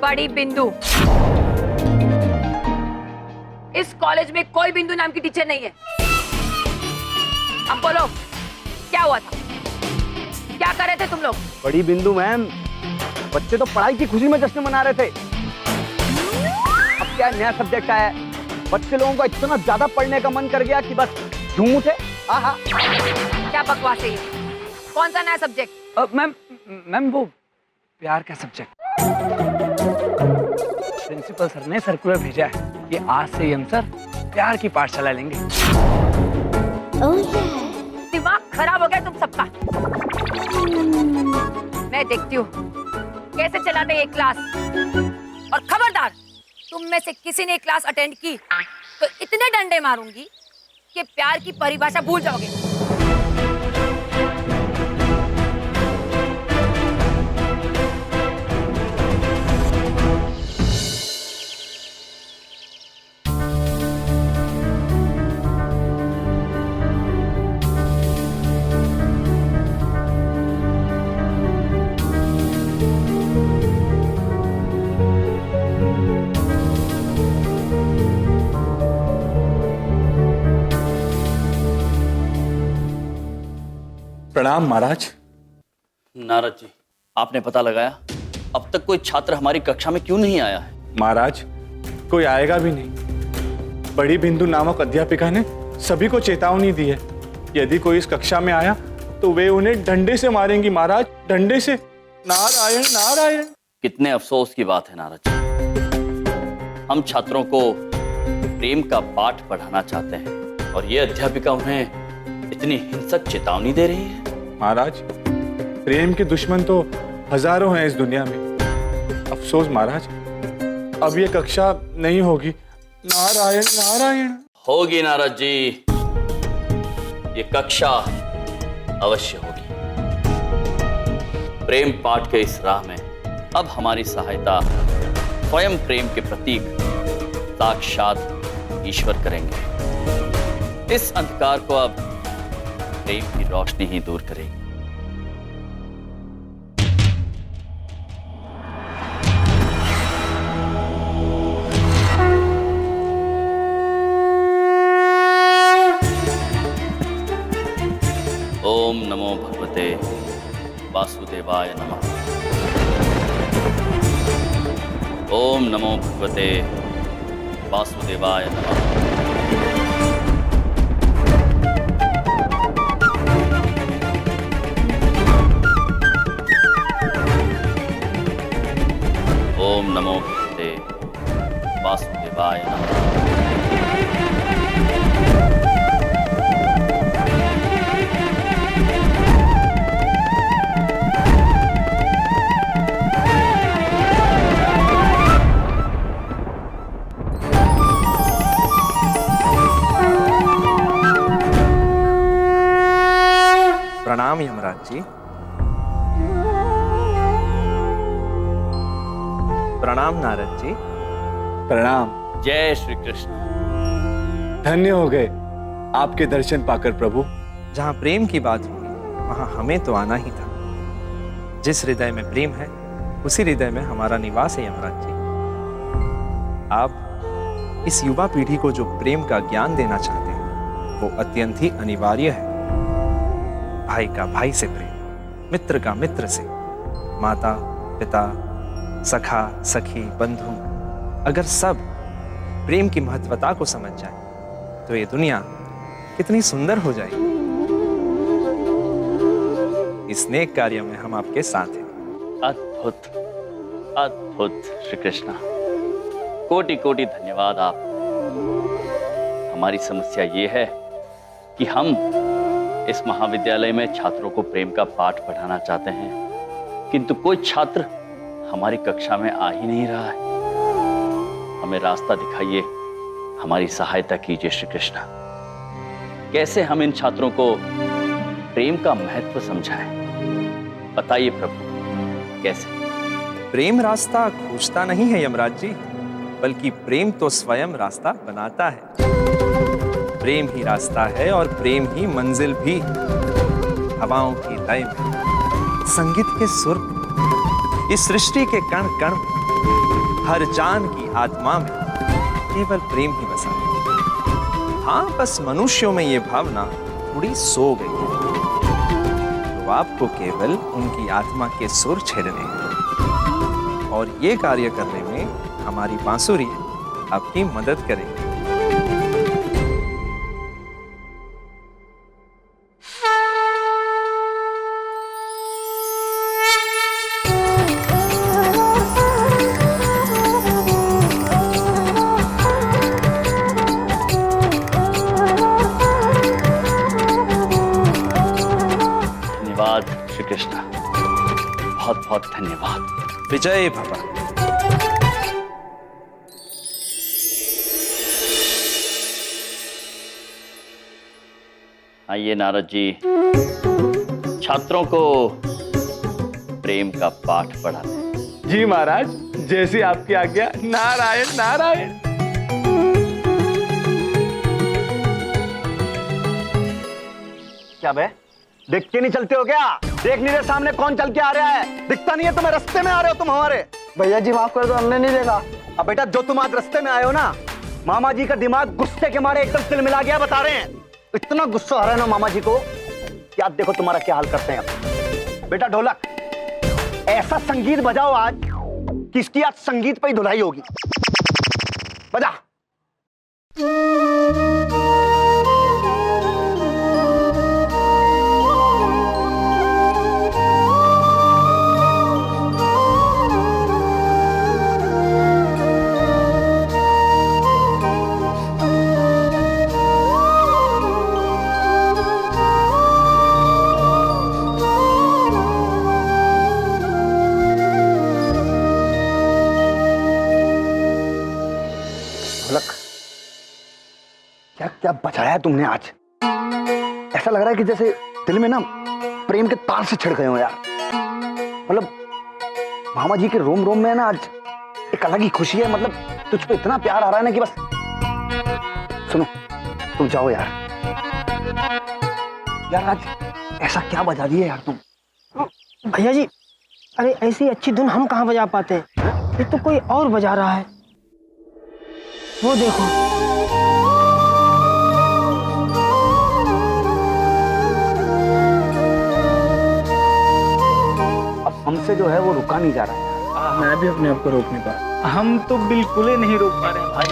बड़ी बिंदु। इस कॉलेज में कोई बिंदु नाम की टीचर नहीं है। अब बोलो, क्या हुआ था? क्या कर रहे थे तुम लोग? बड़ी बिंदु मैम, बच्चे तो पढ़ाई की खुशी में जश्न मना रहे थे। अब क्या नया सब्जेक्ट आया है, बच्चे लोगों को इतना ज्यादा पढ़ने का मन कर गया कि बस झूम उठे। आहा, क्या बकवास है ये? कौन सा नया सब्जेक्ट? मैम वो प्यार का सब्जेक्ट। प्रिंसिपल सर ने सर्कुलर भेजा है कि आज से हम सर प्यार की पाठशाला लेंगे। दिमाग खराब हो गया तुम सबका। मैं देखती हूँ कैसे चलाते ये क्लास। और खबरदार, तुम में से किसी ने क्लास अटेंड की तो इतने डंडे मारूंगी कि प्यार की परिभाषा भूल जाओगे। प्रणाम महाराज। नारद जी, आपने पता लगाया अब तक कोई छात्र हमारी कक्षा में क्यों नहीं आया है? महाराज, कोई आएगा भी नहीं। बड़ी बिंदु नामक अध्यापिका ने सभी को चेतावनी दी है, यदि कोई इस कक्षा में आया तो वे उन्हें डंडे से मारेंगी महाराज, डंडे से। नारायण नारायण। कितने अफसोस की बात है नारद जी, हम छात्रों को प्रेम का पाठ पढ़ाना चाहते हैं और ये अध्यापिका उन्हें इतनी हिंसक चेतावनी दे रही है। महाराज, प्रेम के दुश्मन तो हजारों हैं इस दुनिया में। अफसोस महाराज, अब ये कक्षा नहीं होगी। नारायण नारायण। होगी नारद जी, ये कक्षा अवश्य होगी। प्रेम पाठ के इस राह में अब हमारी सहायता स्वयं प्रेम के प्रतीक साक्षात ईश्वर करेंगे। इस अंधकार को अब प्रेम की रोशनी ही दूर करेगी। ओम नमो भगवते वासुदेवाय नमः। ओम नमो भगवते वासुदेवाय नमः। ओम नमो भगवते वासुदेवाय नमः। प्रणाम यमराज जी। प्रणाम नारद जी। प्रणाम। जय श्री कृष्ण। धन्य हो गए आपके दर्शन पाकर प्रभु। जहां प्रेम की बात हुई वहां हमें तो आना ही था। जिस हृदय में प्रेम है उसी हृदय में हमारा निवास है यमराज जी। आप इस युवा पीढ़ी को जो प्रेम का ज्ञान देना चाहते हैं वो अत्यंत ही अनिवार्य है। भाई का भाई से प्रेम, मित्र का मित्र से, माता पिता सखा सखी बंधु अगर सब प्रेम की महत्वता को समझ जाए तो ये दुनिया कितनी सुंदर हो जाएगी। इस नेक कार्य में हम आपके साथ हैं। अद्भुत अद्भुत श्री कृष्णा, कोटि कोटि धन्यवाद आप। हमारी समस्या ये है कि हम इस महाविद्यालय में छात्रों को प्रेम का पाठ पढ़ाना चाहते हैं, किंतु कोई छात्र हमारी कक्षा में आ ही नहीं रहा है। हमें रास्ता दिखाइए, हमारी सहायता कीजिए श्री कृष्णा। कैसे हम इन छात्रों को प्रेम का महत्व समझाएं? बताइए प्रभु, कैसे? प्रेम रास्ता खोजता नहीं है यमराज जी, बल्कि प्रेम तो स्वयं रास्ता बनाता है। प्रेम ही रास्ता है और प्रेम ही मंजिल भी। हवाओं की लय में, संगीत के सुर में, इस सृष्टि के कण कण में, हर जान की आत्मा में केवल प्रेम ही बसा है। हाँ, बस मनुष्यों में ये भावना थोड़ी सो गई है, तो आपको केवल उनकी आत्मा के सुर छेड़ने हैं और ये कार्य करने में हमारी बांसुरी आपकी मदद करेगी। श्री कृष्णा, बहुत बहुत धन्यवाद। विजय भव। आइए नारद जी, छात्रों को प्रेम का पाठ पढ़ाते। जी महाराज, जैसी आपकी आज्ञा। नारायण नारायण। क्या बे, देख के नहीं चलते हो क्या? देख नहीं रहे सामने कौन चल के आ रहा है? दिखता नहीं है तुम्हें? रास्ते में आ रहे हो तुम हमारे। भैया जी माफ कर दो, हमने नहीं देखा। अब बेटा, जो तुम आज रास्ते में आए हो ना, मामा जी का दिमाग गुस्से के मारे एकदम तिलमिला गया, बता रहे हैं। इतना गुस्सा आ रहा है ना मामा जी को कि आप देखो तुम्हारा क्या हाल करते हैं। बेटा ढोलक, ऐसा संगीत बजाओ आज कि इसकी आज संगीत पे ही धुलाई होगी। बजा। बताया तुमने आज, ऐसा लग रहा है कि जैसे दिल में ना प्रेम के तार से छिड़ गए हो यार। मतलब मामा जी के रोम रोम में ना आज एक अलग ही खुशी है। मतलब तुझ पे इतना प्यार आ रहा है ना कि बस। सुनो, तुम जाओ यार। यार आज ऐसा क्या बजा दिया यार तुम? भैया जी, अरे ऐसी अच्छी धुन हम कहाँ बजा पाते हैं? ये तो कोई और बजा रहा है, वो देखो। अब हमसे जो है वो रुका नहीं जा रहा है। मैं भी अपने आप को रोक नहीं पा रहा। हम तो बिल्कुल ही नहीं रोक पा रहे भाई।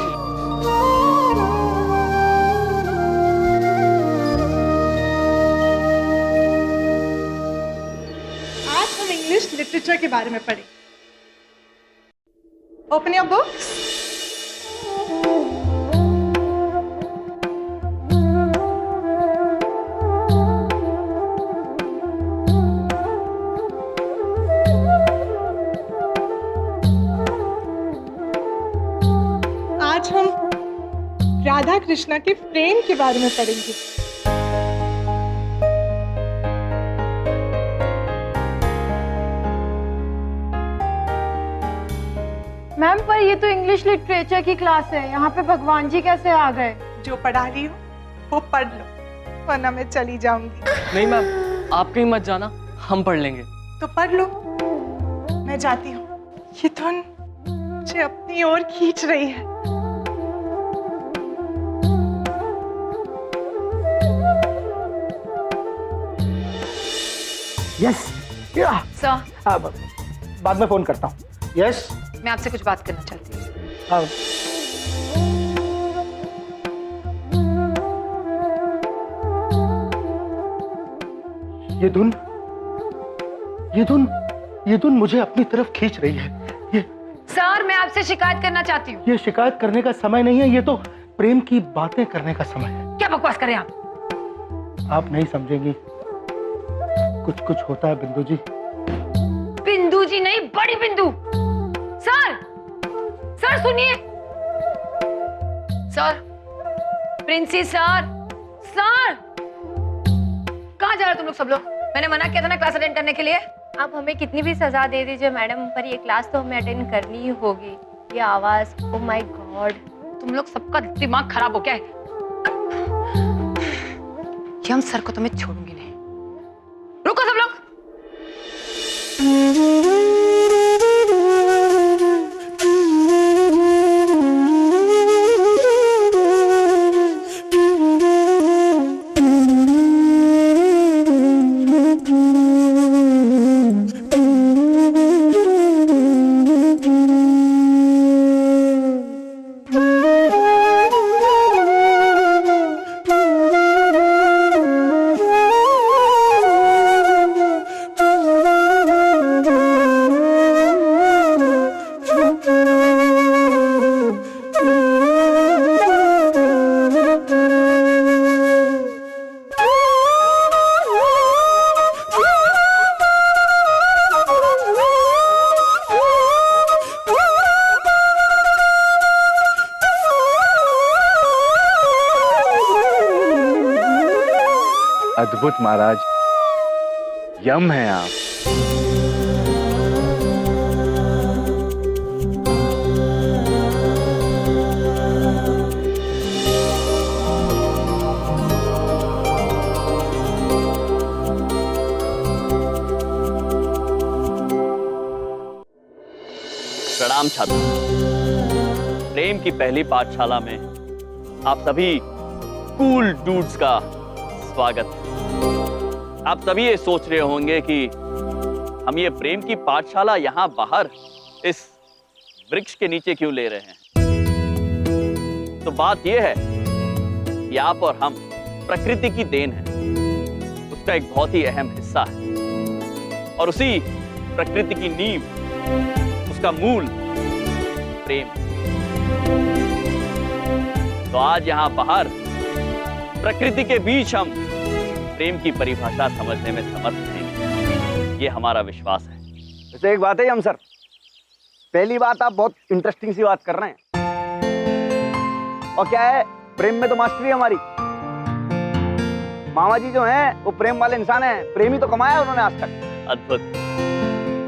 आज हम इंग्लिश लिटरेचर के बारे में पढ़ें। Open your books. आज हम राधा कृष्णा के प्रेम के बारे में पढ़ेंगे। मैम, पर ये तो इंग्लिश लिटरेचर की क्लास है, यहाँ पे भगवान जी कैसे आ गए? जो पढ़ा रही हो वो पढ़ लो, वरना मैं चली जाऊंगी। नहीं मैम, आप कहीं मत जाना, हम पढ़ लेंगे। तो पढ़ लो, मैं जाती हूँ। ये धुन मुझे अपनी ओर खींच रही है। यस, सर, बाद में फोन करता हूँ। यस, मैं आपसे कुछ बात करना चाहती हूँ। ये धुन मुझे अपनी तरफ खींच रही है। ये सर, मैं आपसे शिकायत करना चाहती हूँ। ये शिकायत करने का समय नहीं है, ये तो प्रेम की बातें करने का समय है। क्या बकवास करें आप? आप नहीं समझेंगी, कुछ कुछ होता है बिंदु जी। बिंदु जी नहीं, बड़ी बिंदु। सर, सर सुनिए। सर, प्रिंसी सर, सर, कहाँ जा रहे तुम लोग सब लोग? मैंने मना किया था ना क्लास अटेंड करने के लिए। आप हमें कितनी भी सजा दे दीजिए मैडम, पर ये क्लास तो हमें अटेंड करनी ही होगी। ये आवाज, ओ माय गॉड। तुम लोग सबका दिमाग खराब हो क्या है? ये हम सर को तो मैं छोड़ूंगी नहीं। रुको सब लोग। अद्भुत महाराज, यम है आप। प्रणाम छात्र। प्रेम की पहली पाठशाला में आप सभी कूल डूड्स का स्वागत है। आप सभी ये सोच रहे होंगे कि हम ये प्रेम की पाठशाला यहाँ बाहर इस वृक्ष के नीचे क्यों ले रहे हैं। तो बात यह है कि आप और हम प्रकृति की देन है, उसका एक बहुत ही अहम हिस्सा है। और उसी प्रकृति की नींव, उसका मूल प्रेम। तो आज यहाँ बाहर प्रकृति के बीच हम प्रेम की परिभाषा समझने में समर्थ हैं, ये हमारा विश्वास है। वैसे एक बात है हम सर, पहली बात आप बहुत इंटरेस्टिंग सी बात कर रहे हैं। और क्या है, प्रेम में तो मास्टरी है हमारी। मामा जी जो हैं वो प्रेम वाले इंसान हैं, प्रेम ही तो कमाया उन्होंने आज तक। अद्भुत।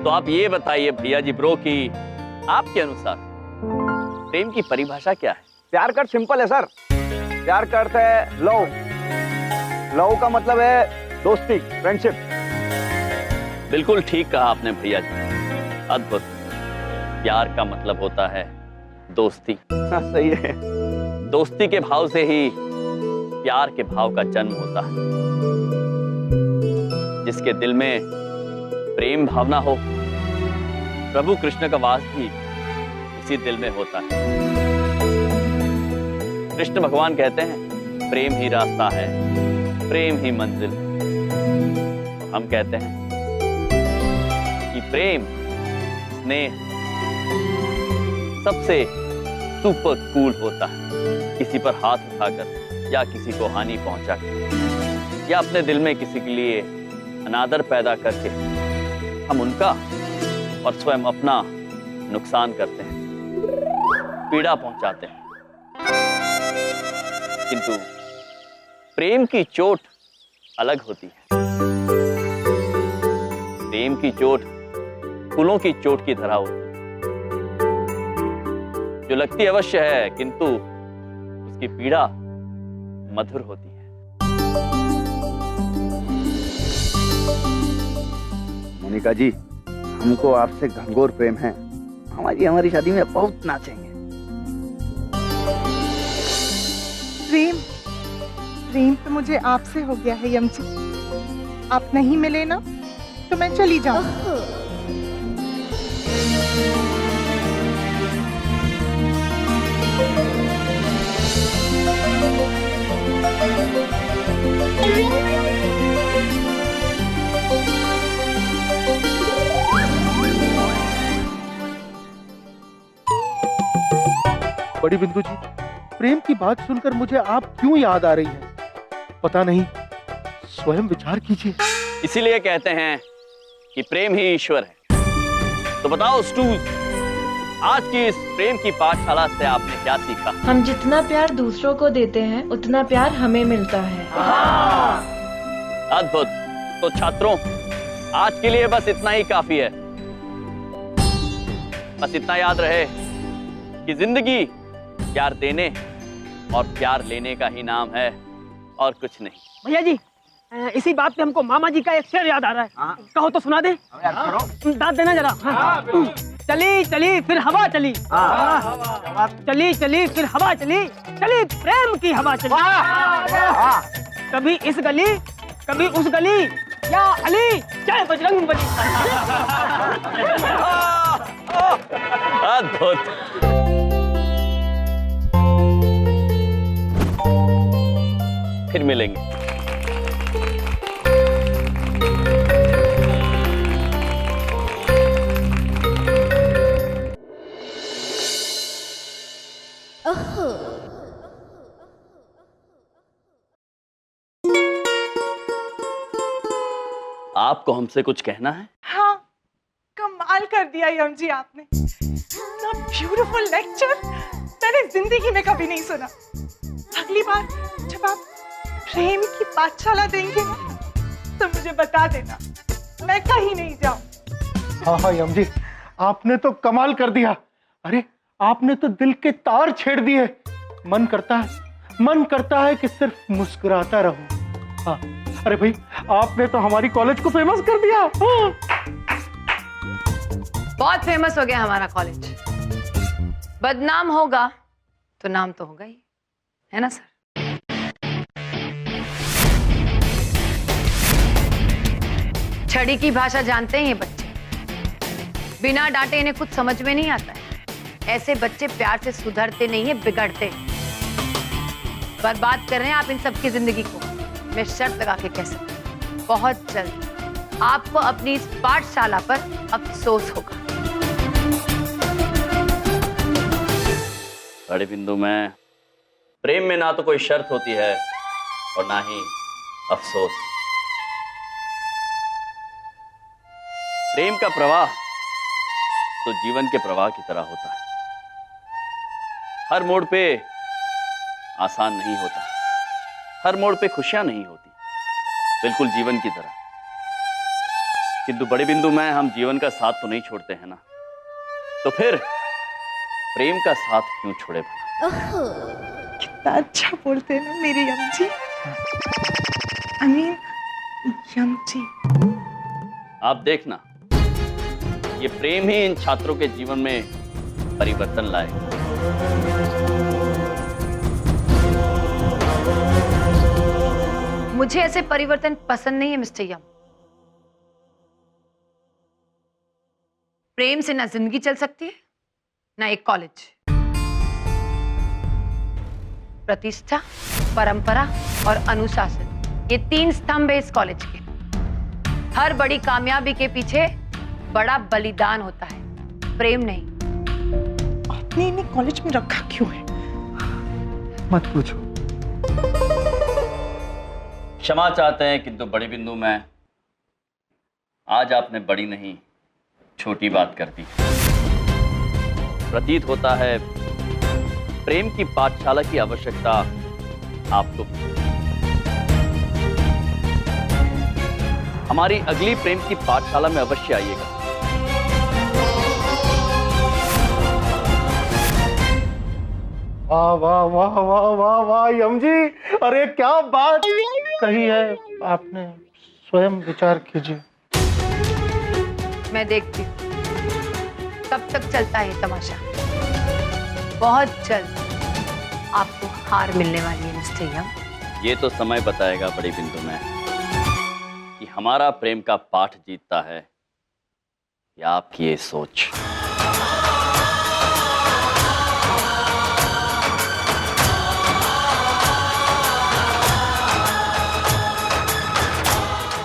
तो आप ये बताइए भैया जी ब्रो की आपके अनुसार प्रेम की परिभाषा क्या है? प्यार का अर्थ सिंपल है सर। प्यार का अर्थ है लव। लव का मतलब है दोस्ती, फ्रेंडशिप। बिल्कुल ठीक कहा आपने भैया जी, अद्भुत। प्यार का मतलब होता है दोस्ती। हाँ, सही है। दोस्ती के भाव से ही प्यार के भाव का जन्म होता है। जिसके दिल में प्रेम भावना हो, प्रभु कृष्ण का वास भी उसी दिल में होता है। कृष्ण भगवान कहते हैं प्रेम ही रास्ता है, प्रेम ही मंजिल। हम कहते हैं कि प्रेम, स्नेह सबसे सुपर कूल होता है। किसी पर हाथ उठाकर या किसी को हानि पहुंचाकर या अपने दिल में किसी के लिए अनादर पैदा करके हम उनका और स्वयं अपना नुकसान करते हैं, पीड़ा पहुंचाते हैं। किंतु प्रेम की चोट अलग होती है। प्रेम की चोट फूलों की चोट की तरह होती है, जो लगती अवश्य है किंतु उसकी पीड़ा मधुर होती है। मोनिका जी, हमको आपसे घनघोर प्रेम है। हमारी शादी में बहुत नाचेंगे। प्रेम प्रेम तो मुझे आपसे हो गया है यम जी। आप नहीं मिले ना तो मैं चली जाऊं। बड़ी बिंदु जी, प्रेम की बात सुनकर मुझे आप क्यों याद आ रही हैं? पता नहीं, स्वयं विचार कीजिए। इसीलिए कहते हैं कि प्रेम ही ईश्वर है। तो बताओ स्टूज, आज की इस प्रेम की पाठशाला से आपने क्या सीखा? हम जितना प्यार दूसरों को देते हैं उतना प्यार हमें मिलता है। अद्भुत। तो छात्रों, आज के लिए बस इतना ही काफी है। बस इतना याद रहे कि जिंदगी प्यार देने और प्यार लेने का ही नाम है और कुछ नहीं। भैया जी, इसी बात पे हमको मामा जी का एक शेर याद आ रहा है। कहो तो सुना दे। दाद देना जरा। चली चली फिर हवा चली, चली चली फिर हवा चली, चली प्रेम की हवा चली। कभी इस गली कभी उस गली, या अली जय बजरंग बली। अद्भुत। फिर मिलेंगे। आपको हमसे कुछ कहना है? हाँ, कमाल कर दिया यम जी आपने। इतना ब्यूटीफुल लेक्चर मैंने जिंदगी में कभी नहीं सुना। अगली बार जब आप प्रेम की पाठशाला देंगे ना तो मुझे बता देना, मैं कहीं नहीं जाऊं। हाँ हाँ यम जी, आपने तो कमाल कर दिया। अरे आपने तो दिल के तार छेड़ दिए। मन करता है कि सिर्फ मुस्कुराता रहूं। हाँ, अरे भाई, आपने तो हमारी कॉलेज को फेमस कर दिया। हाँ। बहुत फेमस हो गया हमारा कॉलेज। बदनाम होगा तो नाम तो होगा ही, है ना सर? छड़ी की भाषा जानते हैं ये बच्चे, बिना डांटे इन्हें कुछ समझ में नहीं आता है। ऐसे बच्चे प्यार से सुधरते नहीं है, बिगड़ते। बर्बाद कर रहे हैं आप इन सबकी जिंदगी को। मैं शर्त लगा के कह सकती हूँ, बहुत जल्द आपको अपनी इस पाठशाला पर अफसोस होगा। बड़े बिंदु में प्रेम में ना तो कोई शर्त होती है और ना ही अफसोस। प्रेम का प्रवाह तो जीवन के प्रवाह की तरह होता है। हर मोड़ पे आसान नहीं होता, हर मोड़ पे खुशियां नहीं होती, बिल्कुल जीवन की तरह। किंतु बड़े बिंदु में हम जीवन का साथ तो नहीं छोड़ते हैं ना, तो फिर प्रेम का साथ क्यों छोड़े भला? कितना अच्छा बोलते हैं ना मेरे यम जी। I mean, यम जी। आप देखना, ये प्रेम ही इन छात्रों के जीवन में परिवर्तन लाएगा। मुझे ऐसे परिवर्तन पसंद नहीं है मिस्टर यम। प्रेम से ना जिंदगी चल सकती है ना एक कॉलेज। प्रतिष्ठा, परंपरा और अनुशासन, ये 3 स्तंभ है इस कॉलेज के। हर बड़ी कामयाबी के पीछे बड़ा बलिदान होता है, प्रेम नहीं। आपने इन्हें कॉलेज में रखा क्यों है? मत पूछो। क्षमा चाहते हैं, किंतु बड़े बिंदु में आज आपने बड़ी नहीं छोटी बात कर दी। प्रतीत होता है प्रेम की पाठशाला की आवश्यकता आपको। हमारी अगली प्रेम की पाठशाला में अवश्य आइएगा। वाह वाह वाह वाह वाह वाह यम जी, अरे क्या बात कही है आपने, स्वयं विचार कीजिए। मैं देखती हूँ कब तक चलता है ये तमाशा। बहुत जल्द आपको हार मिलने वाली है मिस्टर यम। ये तो समय बताएगा बड़ी बिंदु में कि हमारा प्रेम का पाठ जीतता है या आपकी ये सोच।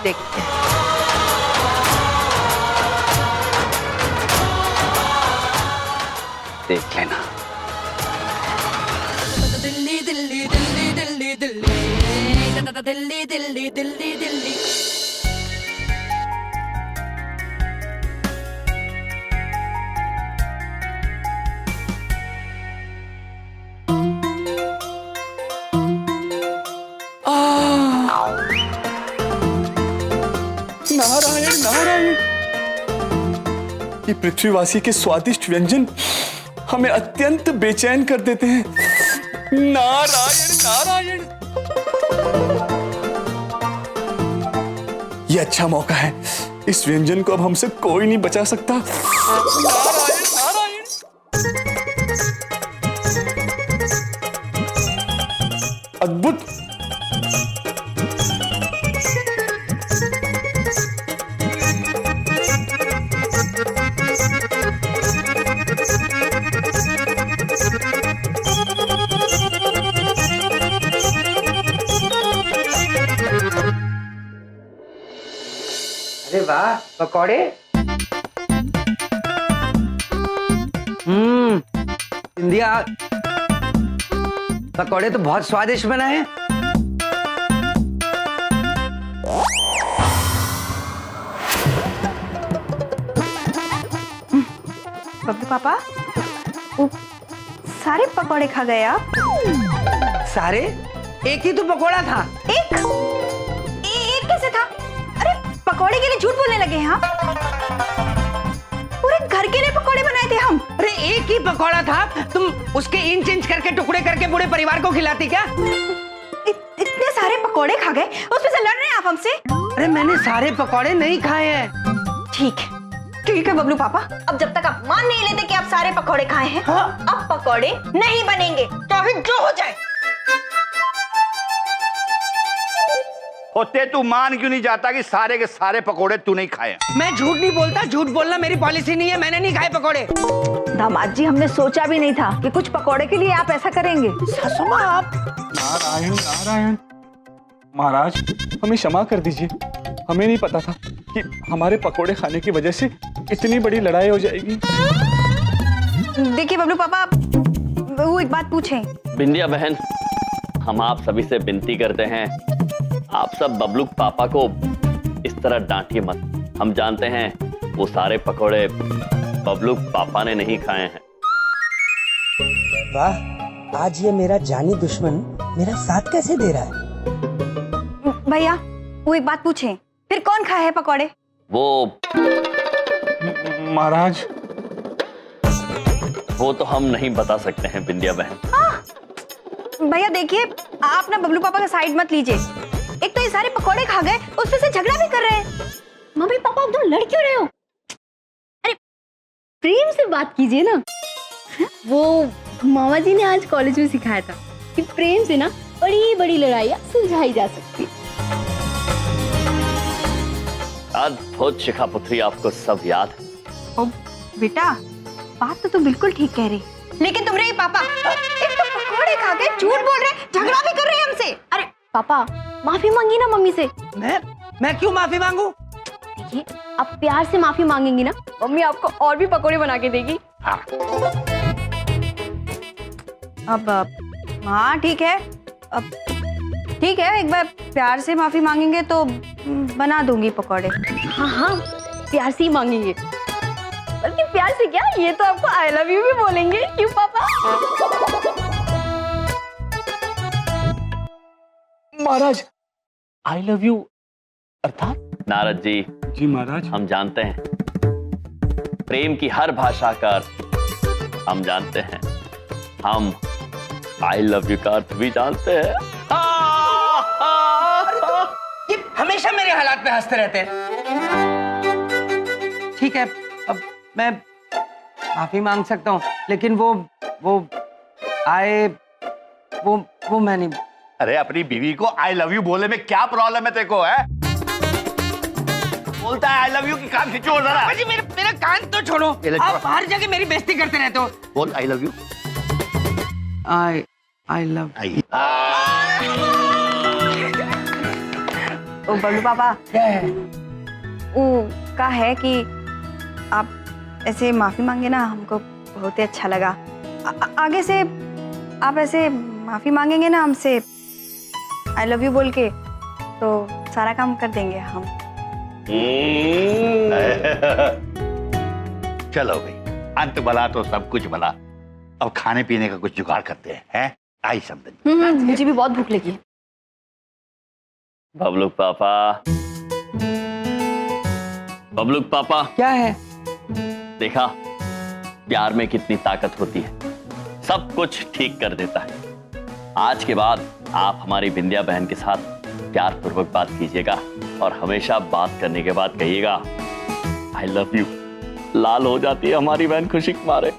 देखते हैं। देख लेना। दिल्ली दिल्ली दिल्ली दिल्ली दिल्ली दिल्ली दिल्ली दिल्ली दिल्ली। नारायण नारायण, ये पृथ्वीवासी के स्वादिष्ट व्यंजन हमें अत्यंत बेचैन कर देते हैं। नारायण नारायण, ये अच्छा मौका है, इस व्यंजन को अब हमसे कोई नहीं बचा सकता। नारायण नारायण। अद्भुत। अरे वाह, पकौड़े। इंडिया, पकौड़े तो बहुत स्वादिष्ट बने हैं। बब्लू पापा, वो सारे पकौड़े खा गए आप? सारे? एक ही तो पकौड़ा था। एक कैसे था? अरे पकौड़े के लिए झूठ बोलने लगे हैं आप। पूरे घर के लिए पकौड़े बनाए थे हम। अरे एक ही पकौड़ा था, तुम उसके इंच इंच करके टुकड़े करके पूरे परिवार को खिलाती क्या? इतने सारे पकौड़े खा गए, उसमें से लड़ रहे हैं आप हमसे? अरे मैंने सारे पकौड़े नहीं खाए हैं। ठीक है बबलू पापा, अब जब तक आप मान नहीं लेते कि आप सारे पकौड़े खाए हैं, अब पकौड़े नहीं बनेंगे, चाहे जो हो जाए। होते तू मान क्यों नहीं जाता कि सारे के सारे पकोड़े तू नहीं खाए? मैं झूठ नहीं बोलता, झूठ बोलना मेरी पॉलिसी नहीं है, मैंने नहीं खाए पकोड़े। दामाद जी, हमने सोचा भी नहीं था कि कुछ पकोड़े के लिए आप ऐसा करेंगे। सासुमा आप। नारायण नारायण। महाराज, हमें क्षमा कर दीजिए, हमें नहीं पता था कि हमारे पकोड़े खाने की वजह से इतनी बड़ी लड़ाई हो जाएगी। देखिए बबलू पापा, वो एक बात पूछें। बिंदिया बहन, हम आप सभी से विनती करते हैं, आप सब बबलू पापा को इस तरह डांटिए मत। हम जानते हैं वो सारे पकोड़े बबलू पापा ने नहीं खाए हैं। वाह, आज ये मेरा जानी दुश्मन मेरा साथ कैसे दे रहा है? भैया, वो एक बात पूछें, फिर कौन खाए हैं पकौड़े? वो महाराज, वो तो हम नहीं बता सकते हैं बिंदिया बहन। भैया देखिए, आप ना बबलू पापा का साइड मत लीजिए। एक तो ये सारे पकौड़े खा गए, उसमें से झगड़ा भी कर रहे हैं। मम्मी पापा आप दोनों लड़ क्यों रहे हो? अरे प्रेम से बात कीजिए ना। वो मामा जी ने आज कॉलेज में सिखाया था कि प्रेम से ना बड़ी बड़ी लड़ाइयाँ सुलझाई जा सकती। अद्भुत शिखा पुत्री, आपको सब याद है। ओ बेटा, बात तो तू बिल्कुल ठीक कह रही, लेकिन तुम रही पापा, एक तो पकौड़े खा के झूठ बोल रहे, झगड़ा भी कर रहे हैं हमसे। अरे पापा माफी मांगी ना मम्मी से। मैं क्यों माफी मांगू? देखिए, आप प्यार से माफी मांगेंगी ना, मम्मी आपको और भी पकौड़े बना के देगी। अब हाँ ठीक है, अब ठीक है, एक बार प्यार से माफी मांगेंगे तो बना दूंगी पकौड़े। हाँ हाँ, प्यार से ही मांगेंगे। बल्कि प्यार से क्या, ये तो आपको आई लव यू भी बोलेंगे। क्यों पापा? महाराज, आई लव यू अर्थात? नारद जी। जी महाराज। हम जानते हैं प्रेम की हर भाषा का अर्थ हम जानते हैं। हम आई लव यू का अर्थ भी जानते हैं। ये हमेशा मेरे हालात पे हंसते रहते हैं। ठीक है, अब मैं माफी मांग सकता हूँ, लेकिन वो मैं नहीं। अरे अपनी बीवी को आई लव यू बोले में क्या प्रॉब्लम है तेरे को? है बोलता है आई लव यू की कान खींचो जरा। जी मेरा कान तो छोड़ो, आप हर जगह मेरी बेइज्जती करते रहते हो। बोल I love you. I love. ओ बबलू पापा, क्या है? वो का है कि आप ऐसे माफी मांगे ना, हमको बहुत ही अच्छा लगा। आगे से आप ऐसे माफी मांगेंगे ना हमसे आई लव यू बोल के, तो सारा काम कर देंगे हम। चलो भाई, अंत भला तो सब कुछ भला। अब खाने पीने का कुछ जुगाड़ करते हैं। आई समझ। मुझे भी बहुत भूख लगी है। बबलू पापा, बबलू पापा। क्या है? देखा, प्यार में कितनी ताकत होती है, सब कुछ ठीक कर देता है। आज के बाद आप हमारी बिंदिया बहन के साथ प्यार पूर्वक बात कीजिएगा और हमेशा बात करने के बाद कहिएगा आई लव यू। लाल हो जाती है हमारी बहन खुशी के मारे।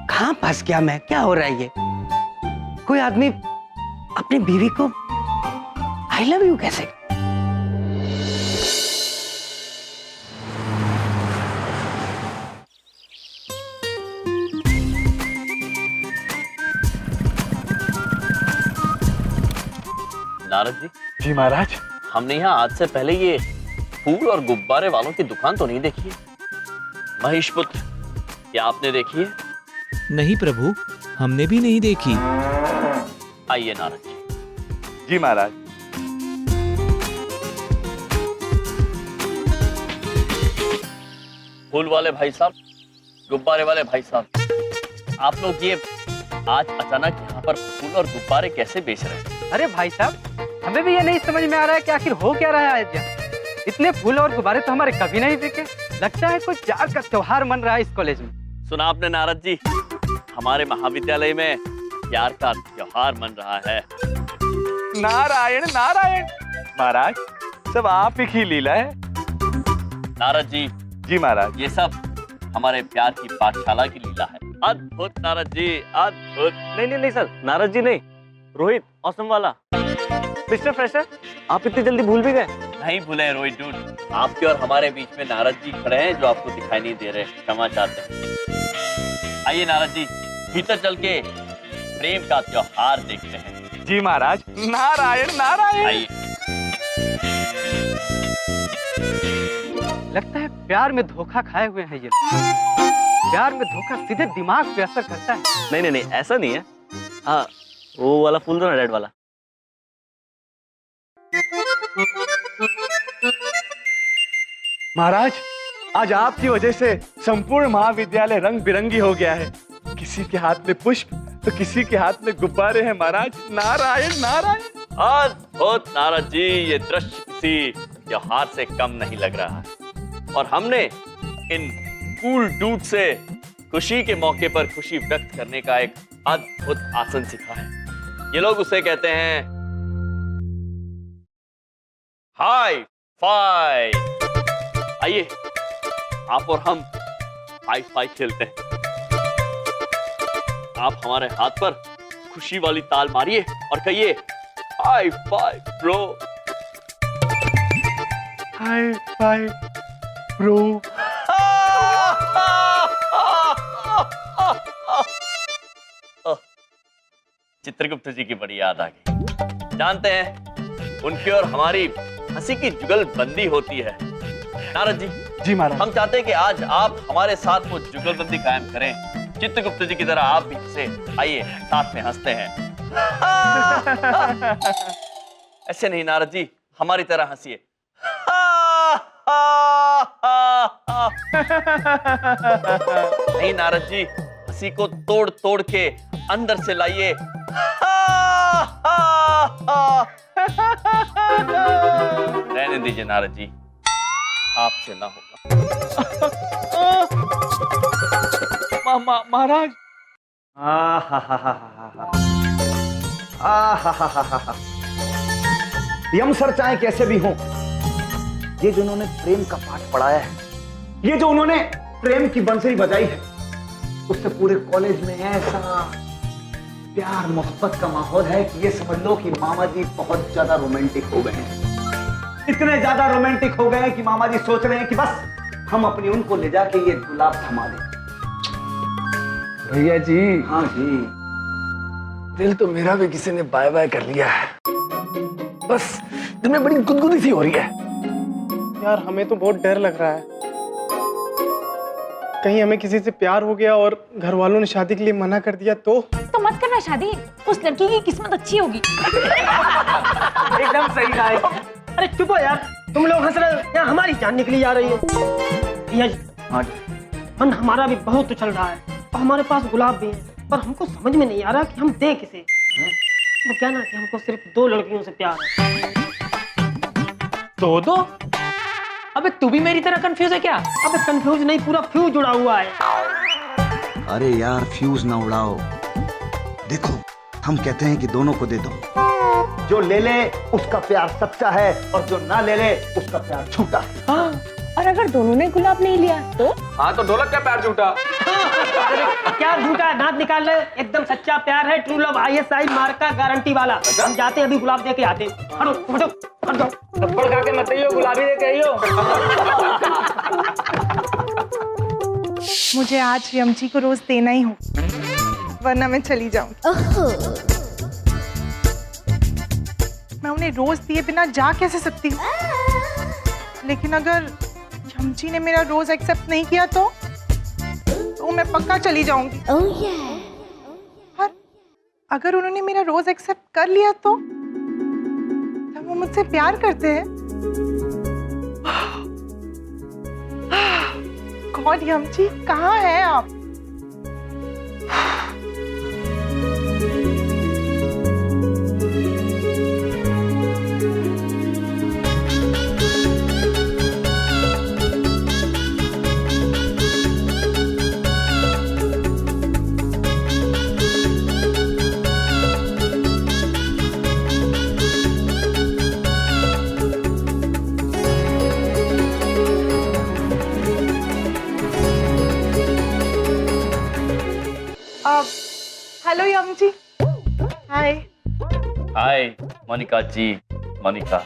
कहाँ फंस गया मैं? क्या हो रहा है ये? कोई आदमी अपनी बीवी को आई लव यू कैसे? नारद जी। जी महाराज। हमने यहाँ आज से पहले ये फूल और गुब्बारे वालों की दुकान तो नहीं देखी है। महेश पुत्र, क्या आपने देखी है? नहीं प्रभु, हमने भी नहीं देखी। आइए नारद जी। जी महाराज। फूल वाले भाई साहब, गुब्बारे वाले भाई साहब, आप लोग ये आज अचानक यहाँ पर फूल और गुब्बारे कैसे बेच रहे हैं? अरे भाई साहब, हमें भी ये नहीं समझ में आ रहा है कि आखिर हो क्या रहा है आज यहाँ। इतने फूल और गुब्बारे तो हमारे कभी नहीं देखे। लगता है कोई प्यार का त्योहार मन रहा है इस कॉलेज में। सुना आपने नारद जी, हमारे महाविद्यालय में प्यार का त्योहार मन रहा है। नारायण नारायण। महाराज, सब आप ही की लीला है। नारद जी। जी महाराज। ये सब हमारे प्यार की पाठशाला की लीला है। अद्भुत नारद जी, अद्भुत। नहीं सर, नारद जी नहीं, रोहित औसम वाला। मिस्टर फ्रेशर, आप इतनी जल्दी भूल भी गए? नहीं भूले रोहित डूड, आपके और हमारे बीच में नारद जी खड़े हैं जो आपको दिखाई नहीं दे रहे। क्षमा चाहते हैं। आइए नारद जी, भीतर चल के प्रेम का त्योहार देखते हैं। जी महाराज। नारायण नारायण। आइए। लगता है प्यार में धोखा खाए हुए हैं ये। प्यार में धोखा सीधे दिमाग पे असर करता है। नहीं, ऐसा नहीं है। हाँ, वो वाला फूल दो ना, रेड वाला। महाराज, आज आपकी वजह से संपूर्ण महाविद्यालय रंग बिरंगी हो गया है। किसी के हाथ में पुष्प तो किसी के हाथ में गुब्बारे हैं महाराज। नारायण नारायण। अद्भुत नारद जी, ये दृश्य किसी त्योहार से कम नहीं लग रहा है। और हमने इन कूल डूड से खुशी के मौके पर खुशी व्यक्त करने का एक अद्भुत आसन सीखा है। ये लोग उसे कहते हैं हाई फाई। आइए आप और हम हाई फाई खेलते हैं। आप हमारे हाथ पर खुशी वाली ताल मारिए और कहिए high five bro. High five bro. Chitragupta ji की बड़ी याद आ गई। जानते हैं उनकी और हमारी हंसी की जुगलबंदी होती है। नारद जी, जी महाराज। हम चाहते हैं कि आज आप हमारे साथ वो जुगलबंदी कायम करें। चित्रगुप्त जी की तरह आप भी हंसे। आइए साथ में हंसते हैं। ऐसे नहीं नारद जी, हमारी तरह हंसिए। नहीं नारद जी, हंसी को तोड़ तोड़ के अंदर से लाइए। रहने दीजिए नारद जी, आपसे ना होगा। महाराज। यम सर चाहे कैसे भी हों, ये जो उन्होंने प्रेम का पाठ पढ़ाया है, ये जो उन्होंने प्रेम की बंसरी बजाई है, उससे पूरे कॉलेज में ऐसा प्यार मोहब्बत का माहौल है कि ये समझ लो कि मामा जी बहुत ज्यादा रोमांटिक हो गए हैं। इतने ज्यादा रोमांटिक हो गए हैं कि मामा जी सोच रहे हैं कि बस हम अपनी उनको ले जाके ये गुलाब थमा दें। भैया जी। हाँ जी। दिल तो मेरा भी किसी ने बाय बाय कर लिया है, बस दिल में बड़ी गुदगुदी सी हो रही है। यार हमें तो बहुत डर लग रहा है, कहीं हमें किसी से प्यार हो गया और घर वालों ने शादी के लिए मना कर दिया तो मत करना शादी, उस लड़की की किस्मत अच्छी होगी। एकदम सही कहा है। अरे चुप हो यार, तुम लोग हंस रहे हो, यहाँ हमारी जान निकली जा रही है। भैया जी, मन हमारा भी बहुत उछल रहा है और हमारे पास गुलाब भी है, पर हमको समझ में नहीं आ रहा कि हम दें किसे। वो क्या ना कि हमको सिर्फ 2 लड़कियों से प्यार है। दो? अबे तू भी मेरी तरह कंफ्यूज है क्या? अबे कंफ्यूज नहीं, पूरा फ्यूज जुड़ा हुआ है। अरे यार फ्यूज ना उड़ाओ, देखो हम कहते हैं कि दोनों को दे दो। जो ले ले उसका प्यार सच्चा है और जो ना ले ले उसका प्यार झूठा है। हाँ, और अगर दोनों ने गुलाब नहीं लिया तो? हाँ तो ढोलक का प्यार झूठा। क्या झूठा, दांत निकाल ले। एकदम सच्चा प्यार है, ट्रू लव, ISI मार्का गारंटी वाला। हम जाते हैं, अभी गुलाब दे के आते हैं। हटो हटो हट जाओ। थप्पड़ खा के मत आइयो, गुलाबी दे के आइयो। मुझे आज यम जी को रोज देना ही हो, वरना मैं चली जाऊंगी। मैं उन्हें रोज दिए बिना जा कैसे सकती हूँ? लेकिन अगर यम जी ने मेरा रोज एक्सेप्ट नहीं किया तो मैं पक्का चली जाऊंगी। और अगर उन्होंने मेरा रोज एक्सेप्ट कर लिया तो तब वो मुझसे प्यार करते हैं। गॉड यम जी, कहाँ हैं आप? हेलो यम जी। हाय। हाय मोनिका जी। मोनिका,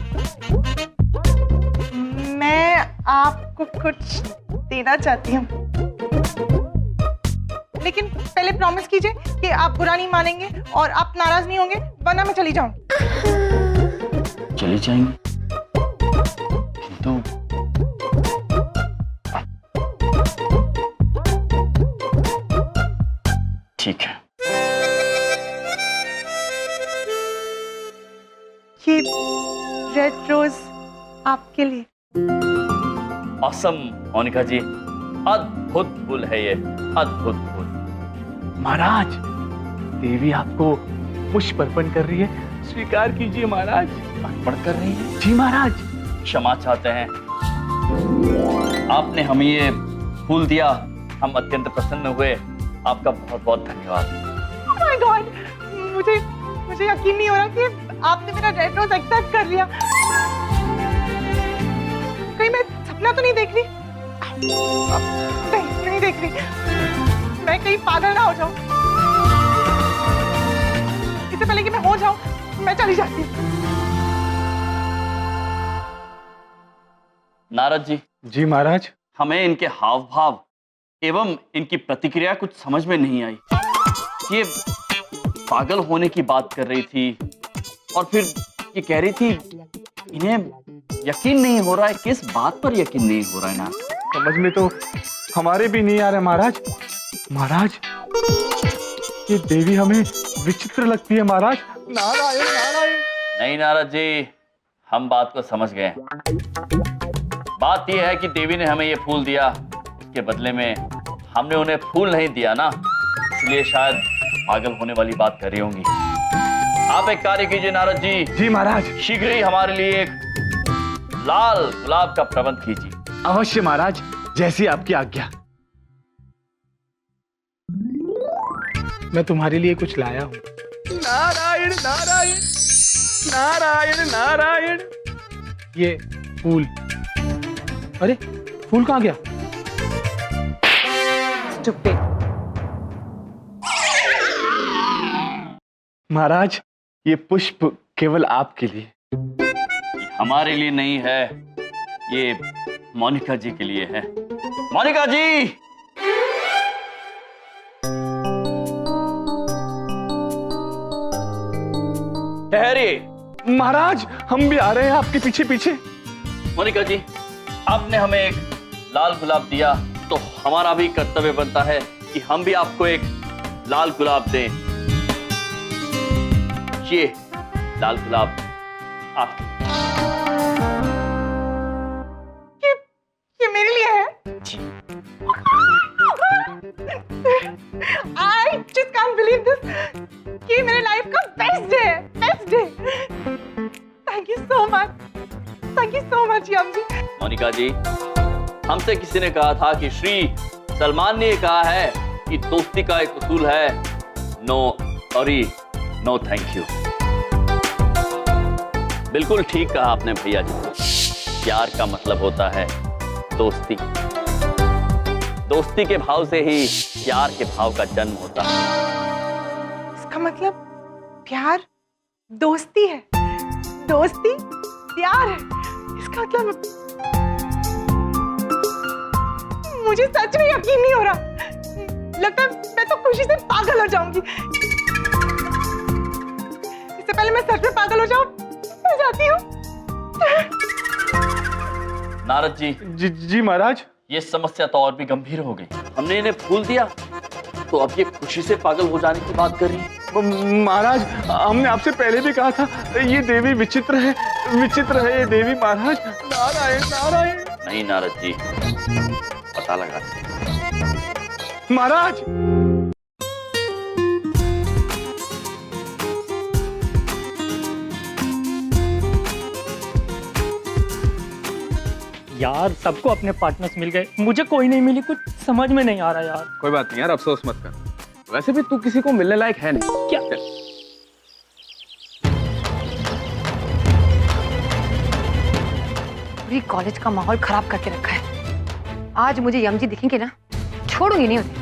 मैं आपको कुछ देना चाहती हूँ, लेकिन पहले प्रॉमिस कीजिए कि आप बुरा नहीं मानेंगे और आप नाराज नहीं होंगे, वरना मैं चली जाऊंगी। चली जाएंगे किंतु ठीक है। ये रेड रोज आपके लिए। ऑसम मोनिका जी, अद्भुत फूल है ये, अद्भुत फूल। महाराज, देवी आपको पुष्प अर्पण कर रही है, स्वीकार कीजिए महाराज। अर्पण कर रही है? जी महाराज। क्षमा चाहते हैं, आपने हमें ये फूल दिया, हम अत्यंत प्रसन्न हुए। आपका बहुत बहुत धन्यवाद। Oh my God! मुझे यकीन नहीं हो रहा कि आपने मेरा रेड रोज एक्सेप्ट कर लिया। कहीं मैं सपना तो नहीं देख रही? नहीं देख रही। मैं कहीं पागल ना हो जाऊं। इससे पहले कि मैं हो जाऊं, मैं चली जाती हूँ। नारद जी। जी महाराज। हमें इनके हाव भाव एवं इनकी प्रतिक्रिया कुछ समझ में नहीं आई। ये पागल होने की बात कर रही थी और फिर ये कह रही थी इन्हें यकीन नहीं हो रहा है। किस बात पर यकीन नहीं हो रहा है ना? समझ में तो हमारे भी नहीं आ रहा महाराज। महाराज, ये देवी हमें विचित्र लगती है महाराज। नारायण नारायण। नहीं नारद जी, हम बात को समझ गए। बात यह है कि देवी ने हमें ये फूल दिया, उसके बदले में हमने उन्हें फूल नहीं दिया ना, इसलिए शायद पागल होने वाली बात कर रही होंगी। आप एक कार्य कीजिए नारद जी। जी महाराज। शीघ्र ही हमारे लिए एक लाल गुलाब का प्रबंध कीजिए। अवश्य महाराज, जैसी आपकी आज्ञा। मैं तुम्हारे लिए कुछ लाया हूँ। नारायण नारायण नारायण नारायण। ये फूल। अरे फूल कहाँ गया? महाराज, ये पुष्प केवल आपके लिए। ये हमारे लिए नहीं है, ये मोनिका जी के लिए है। मोनिका जी! ठहरिए। महाराज, हम भी आ रहे हैं आपके पीछे पीछे। मोनिका जी, आपने हमें एक लाल गुलाब दिया तो हमारा भी कर्तव्य बनता है कि हम भी आपको एक लाल गुलाब दें। ये लाल गुलाब आपके। ये मेरे लिए है? I just can't believe this. ये मेरे लाइफ का बेस्ट डे है, best day. Thank you so much. Thank you so much, यम जी। मोनिका जी, हमसे किसी ने कहा था कि श्री सलमान ने कहा है कि दोस्ती का एक उसूल है, no sorry no thank you. बिल्कुल ठीक कहा आपने भैया जी। प्यार का मतलब होता है दोस्ती। दोस्ती के भाव से ही प्यार के भाव का जन्म होता है। इसका मतलब प्यार दोस्ती है, दोस्ती प्यार है। इसका मतलब मुझे सच में यकीन नहीं हो रहा। लगता है मैं तो खुशी से पागल हो जाऊंगी। इससे पहले मैं सच में पागल हो जाऊं, मैं जाती हूँ। नारद जी। जी महाराज। ये समस्या तो और भी गंभीर हो गई। हमने इन्हें फूल दिया तो अब ये खुशी से पागल हो जाने की बात कर रही है। महाराज, हमने आपसे पहले भी कहा था ये देवी विचित्र है, विचित्र है ये देवी महाराज। नारायण नारायण। नहीं नारद जी, पता लगा महाराज। यार, सबको अपने पार्टनर्स मिल गए, मुझे कोई नहीं मिली। कुछ समझ में नहीं आ रहा यार। कोई बात नहीं यार, अफसोस मत कर। वैसे भी तू किसी को मिलने लायक है नहीं। क्या? पूरी कॉलेज का माहौल खराब करके रखा है। आज मुझे यम जी दिखेंगे ना, छोड़ूंगी नहीं उसे।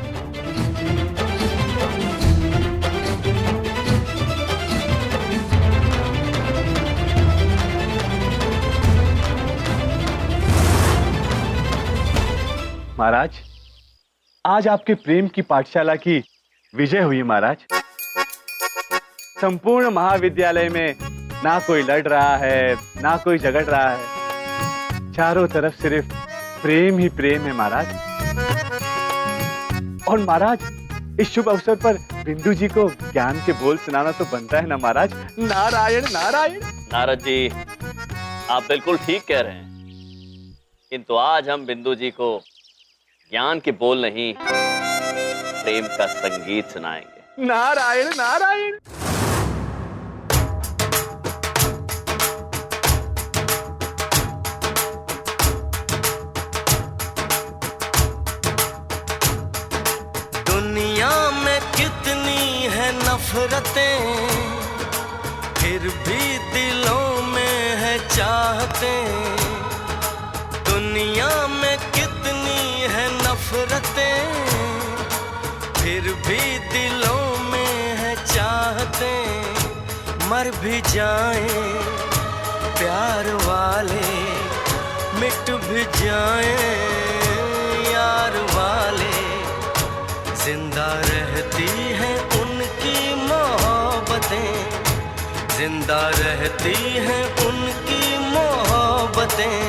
महाराज, आज आपके प्रेम की पाठशाला की विजय हुई महाराज। संपूर्ण महाविद्यालय में ना कोई लड़ रहा है, ना कोई झगड़ रहा है। चारों तरफ सिर्फ प्रेम ही प्रेम है महाराज। और महाराज, इस शुभ अवसर पर बिंदु जी को ज्ञान के बोल सुनाना तो बनता है ना महाराज। नारायण नारायण। नारद जी, आप बिल्कुल ठीक कह रहे हैं, किंतु आज हम बिंदु जी को ज्ञान के बोल नहीं, प्रेम का संगीत सुनाएंगे। नारायण नारायण। दुनिया में कितनी है नफरतें, फिर भी दिलों में है चाहतें। दुनिया में कितनी है नफरतें, फिर भी दिलों में है चाहतें। मर भी जाएं प्यार वाले, मिट भी जाएं यार वाले, जिंदा रहती हैं उनकी मोहब्बतें, जिंदा रहती हैं उनकी मोहब्बतें।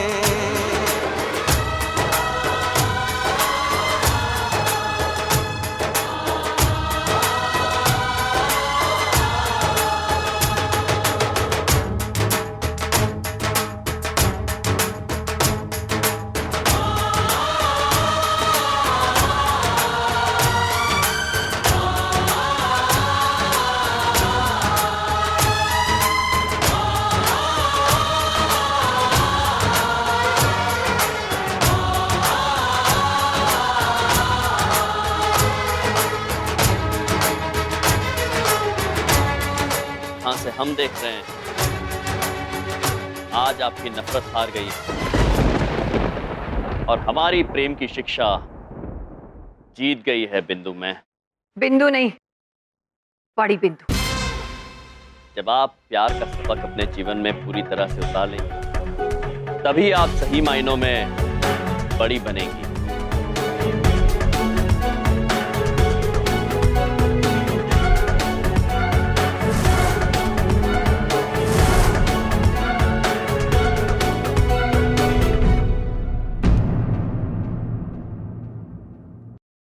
जहां से हम देख रहे हैं आज आपकी नफरत हार गई है और हमारी प्रेम की शिक्षा जीत गई है बिंदु में। बिंदु नहीं, बड़ी बिंदु। जब आप प्यार का सबक अपने जीवन में पूरी तरह से उतार लेंगे तभी आप सही मायनों में बड़ी बनेंगी।